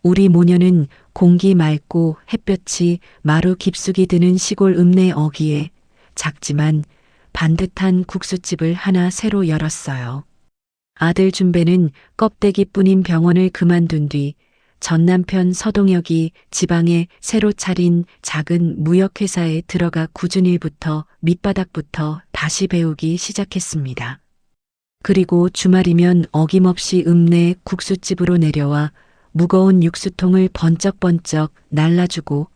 우리 모녀는 공기 맑고 햇볕이 마루 깊숙이 드는 시골 읍내 어귀에 작지만 반듯한 국수집을 하나 새로 열었어요. 아들 준배는 껍데기뿐인 병원을 그만둔 뒤 전 남편 서동혁이 지방에 새로 차린 작은 무역회사에 들어가 굳은 일부터 밑바닥부터 다시 배우기 시작했습니다. 그리고 주말이면 어김없이 읍내 국수집으로 내려와 무거운 육수통을 번쩍번쩍 날라주고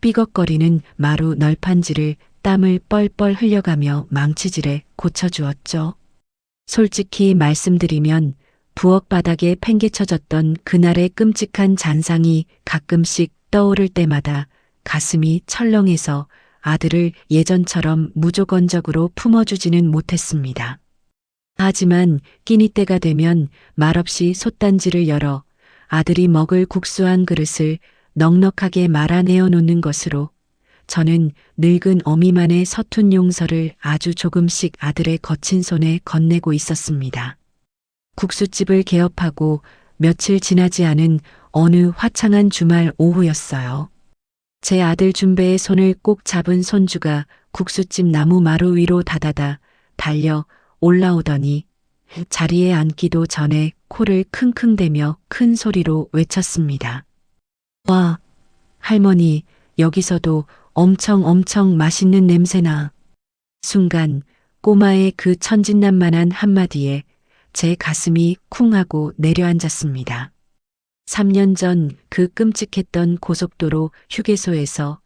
삐걱거리는 마루 널판지를 땀을 뻘뻘 흘려가며 망치질에 고쳐주었죠. 솔직히 말씀드리면 부엌 바닥에 팽개쳐졌던 그날의 끔찍한 잔상이 가끔씩 떠오를 때마다 가슴이 철렁해서 아들을 예전처럼 무조건적으로 품어주지는 못했습니다. 하지만 끼니 때가 되면 말없이 솥단지를 열어 아들이 먹을 국수 한 그릇을 넉넉하게 말아내어 놓는 것으로 저는 늙은 어미만의 서툰 용서를 아주 조금씩 아들의 거친 손에 건네고 있었습니다. 국수집을 개업하고 며칠 지나지 않은 어느 화창한 주말 오후였어요. 제 아들 준배의 손을 꼭 잡은 손주가 국수집 나무 마루 위로 다다다 달려 올라오더니 자리에 앉기도 전에 코를 킁킁대며 큰 소리로 외쳤습니다. 와, 할머니, 여기서도 엄청 맛있는 냄새나. 순간 꼬마의 그 천진난만한 한마디에 제 가슴이 쿵하고 내려앉았습니다. 3년 전 그 끔찍했던 고속도로 휴게소에서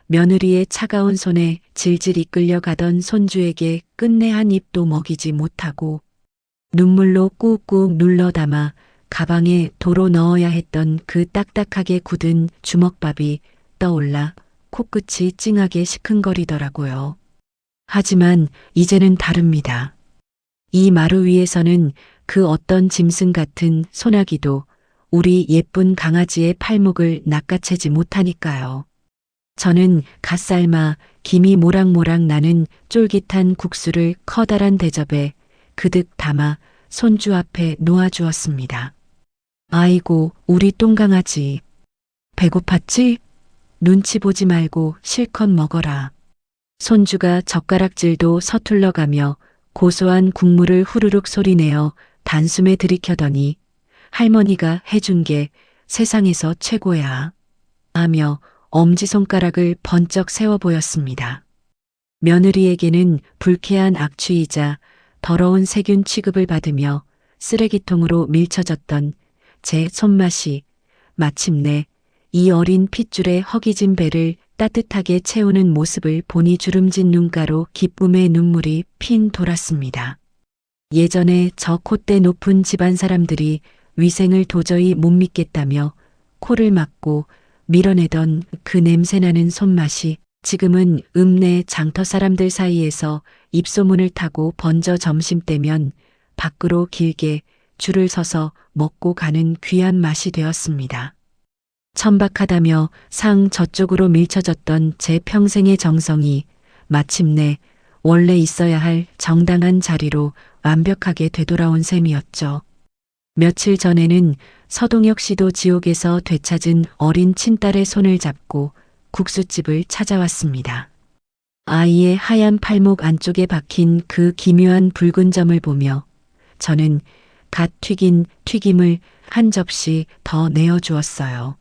며느리의 차가운 손에 질질 이끌려 가던 손주에게 끝내 한 입도 먹이지 못하고 눈물로 꾹꾹 눌러 담아 가방에 도로 넣어야 했던 그 딱딱하게 굳은 주먹밥이 떠올라 코끝이 찡하게 시큰거리더라고요. 하지만 이제는 다릅니다. 이 마루 위에서는 그 어떤 짐승 같은 소나기도 우리 예쁜 강아지의 팔목을 낚아채지 못하니까요. 저는 갓 삶아 김이 모락모락 나는 쫄깃한 국수를 커다란 대접에 그득 담아 손주 앞에 놓아주었습니다. 아이고, 우리 똥강아지. 배고팠지? 눈치 보지 말고 실컷 먹어라. 손주가 젓가락질도 서툴러 가며 고소한 국물을 후루룩 소리내어 단숨에 들이켜더니 할머니가 해준 게 세상에서 최고야. 하며 엄지손가락을 번쩍 세워 보였습니다. 며느리에게는 불쾌한 악취이자 더러운 세균 취급을 받으며 쓰레기통으로 밀쳐졌던 제 손맛이 마침내 이 어린 핏줄의 허기진 배를 따뜻하게 채우는 모습을 보니 주름진 눈가로 기쁨의 눈물이 핀 돌았습니다. 예전에 저 콧대 높은 집안 사람들이 위생을 도저히 못 믿겠다며 코를 막고 밀어내던 그 냄새나는 손맛이 지금은 읍내 장터 사람들 사이에서 입소문을 타고 번져 점심때면 밖으로 길게 줄을 서서 먹고 가는 귀한 맛이 되었습니다. 천박하다며 상 저쪽으로 밀쳐졌던 제 평생의 정성이 마침내 원래 있어야 할 정당한 자리로 완벽하게 되돌아온 셈이었죠. 며칠 전에는 서동혁 씨도 지옥에서 되찾은 어린 친딸의 손을 잡고 국수집을 찾아왔습니다. 아이의 하얀 팔목 안쪽에 박힌 그 기묘한 붉은 점을 보며 저는 갓 튀긴 튀김을 한 접시 더 내어주었어요.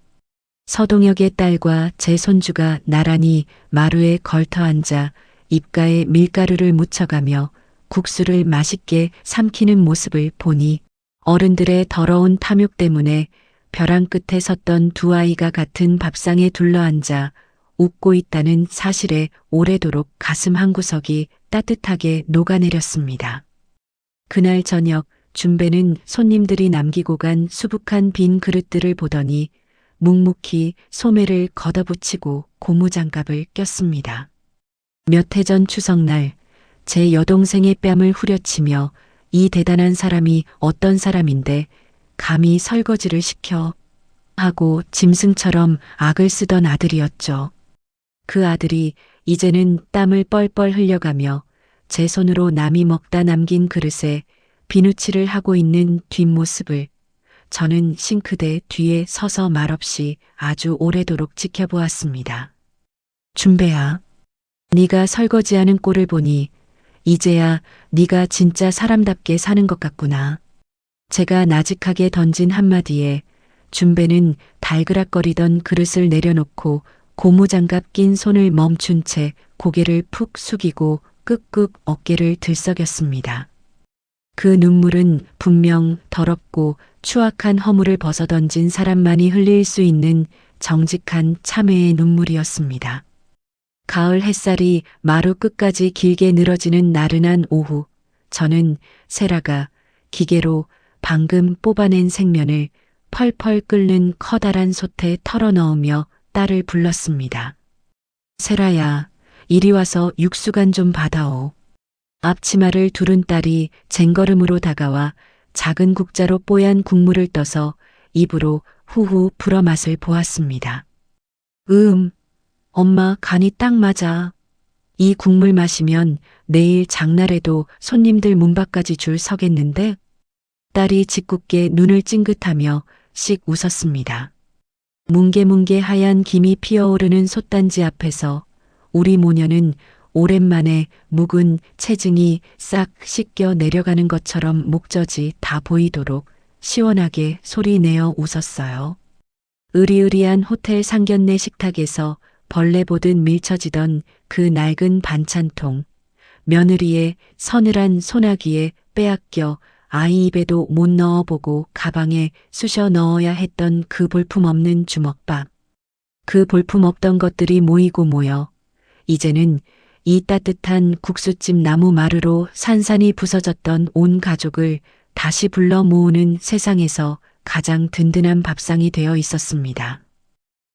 서동혁의 딸과 제 손주가 나란히 마루에 걸터 앉아 입가에 밀가루를 묻혀가며 국수를 맛있게 삼키는 모습을 보니 어른들의 더러운 탐욕 때문에 벼랑 끝에 섰던 두 아이가 같은 밥상에 둘러앉아 웃고 있다는 사실에 오래도록 가슴 한구석이 따뜻하게 녹아내렸습니다. 그날 저녁 준배는 손님들이 남기고 간 수북한 빈 그릇들을 보더니 묵묵히 소매를 걷어붙이고 고무장갑을 꼈습니다. 몇 해 전 추석날 제 여동생의 뺨을 후려치며 이 대단한 사람이 어떤 사람인데 감히 설거지를 시켜 하고 짐승처럼 악을 쓰던 아들이었죠. 그 아들이 이제는 땀을 뻘뻘 흘려가며 제 손으로 남이 먹다 남긴 그릇에 비누칠을 하고 있는 뒷모습을 저는 싱크대 뒤에 서서 말없이 아주 오래도록 지켜보았습니다. 준배야, 네가 설거지하는 꼴을 보니 이제야 네가 진짜 사람답게 사는 것 같구나. 제가 나직하게 던진 한마디에 준배는 달그락거리던 그릇을 내려놓고 고무장갑 낀 손을 멈춘 채 고개를 푹 숙이고 끄끄 어깨를 들썩였습니다. 그 눈물은 분명 더럽고 추악한 허물을 벗어던진 사람만이 흘릴 수 있는 정직한 참회의 눈물이었습니다. 가을 햇살이 마루 끝까지 길게 늘어지는 나른한 오후, 저는 세라가 기계로 방금 뽑아낸 생면을 펄펄 끓는 커다란 솥에 털어넣으며 딸을 불렀습니다. 세라야, 이리 와서 육수간 좀 받아오. 앞치마를 두른 딸이 쟁걸음으로 다가와 작은 국자로 뽀얀 국물을 떠서 입으로 후후 불어 맛을 보았습니다. 엄마 간이 딱 맞아. 이 국물 마시면 내일 장날에도 손님들 문 밖까지 줄 서겠는데? 딸이 짓궂게 눈을 찡긋하며 씩 웃었습니다. 뭉게뭉게 하얀 김이 피어오르는 솥단지 앞에서 우리 모녀는 오랜만에 묵은 체증이 싹 씻겨 내려가는 것처럼 목젖이 다 보이도록 시원하게 소리내어 웃었어요. 으리으리한 호텔 상견례 식탁에서 벌레 보듯 밀쳐지던 그 낡은 반찬통, 며느리의 서늘한 소나기에 빼앗겨 아이 입에도 못 넣어보고 가방에 쑤셔 넣어야 했던 그 볼품없는 주먹밥. 그 볼품없던 것들이 모이고 모여 이제는 이 따뜻한 국수집 나무 마루로 산산이 부서졌던 온 가족을 다시 불러 모으는 세상에서 가장 든든한 밥상이 되어 있었습니다.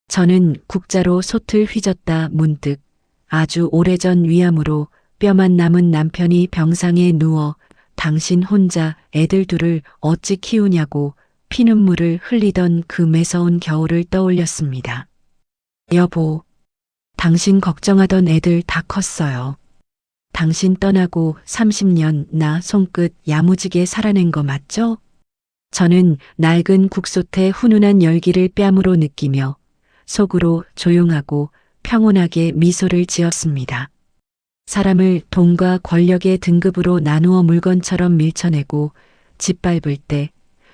저는 국자로 솥을 휘젓다 문득 아주 오래전 위암으로 뼈만 남은 남편이 병상에 누워 당신 혼자 애들 둘을 어찌 키우냐고 피눈물을 흘리던 그 매서운 겨울을 떠올렸습니다. 여보, 당신 걱정하던 애들 다 컸어요. 당신 떠나고 30년 나 손끝 야무지게 살아낸 거 맞죠? 저는 낡은 국솥의 훈훈한 열기를 뺨으로 느끼며 속으로 조용하고 평온하게 미소를 지었습니다. 사람을 돈과 권력의 등급으로 나누어 물건처럼 밀쳐내고 짓밟을 때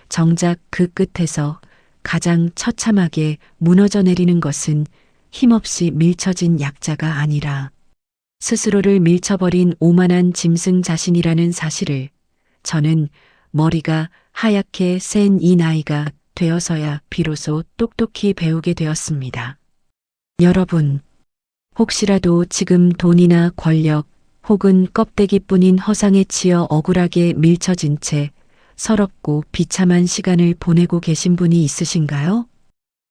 정작 그 끝에서 가장 처참하게 무너져 내리는 것은 힘없이 밀쳐진 약자가 아니라 스스로를 밀쳐버린 오만한 짐승 자신이라는 사실을 저는 머리가 하얗게 센 이 나이가 되어서야 비로소 똑똑히 배우게 되었습니다. 여러분, 혹시라도 지금 돈이나 권력 혹은 껍데기뿐인 허상에 치여 억울하게 밀쳐진 채 서럽고 비참한 시간을 보내고 계신 분이 있으신가요?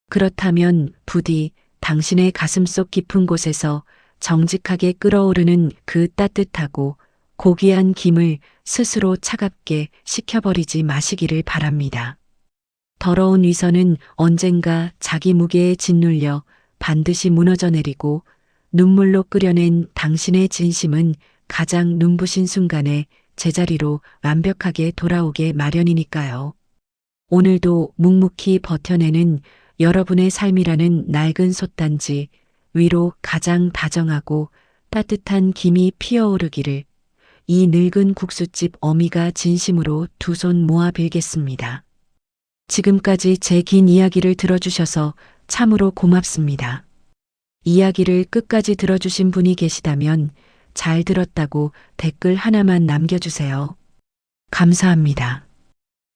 그렇다면 부디 당신의 가슴속 깊은 곳에서 정직하게 끓어오르는 그 따뜻하고 고귀한 김을 스스로 차갑게 식혀버리지 마시기를 바랍니다. 더러운 위선은 언젠가 자기 무게에 짓눌려 반드시 무너져 내리고 눈물로 끓여낸 당신의 진심은 가장 눈부신 순간에 제자리로 완벽하게 돌아오게 마련이니까요. 오늘도 묵묵히 버텨내는 여러분의 삶이라는 낡은 솥단지 위로 가장 다정하고 따뜻한 김이 피어오르기를 이 늙은 국수집 어미가 진심으로 두 손 모아 빌겠습니다. 지금까지 제 긴 이야기를 들어주셔서 참으로 고맙습니다. 이야기를 끝까지 들어주신 분이 계시다면 잘 들었다고 댓글 하나만 남겨주세요. 감사합니다.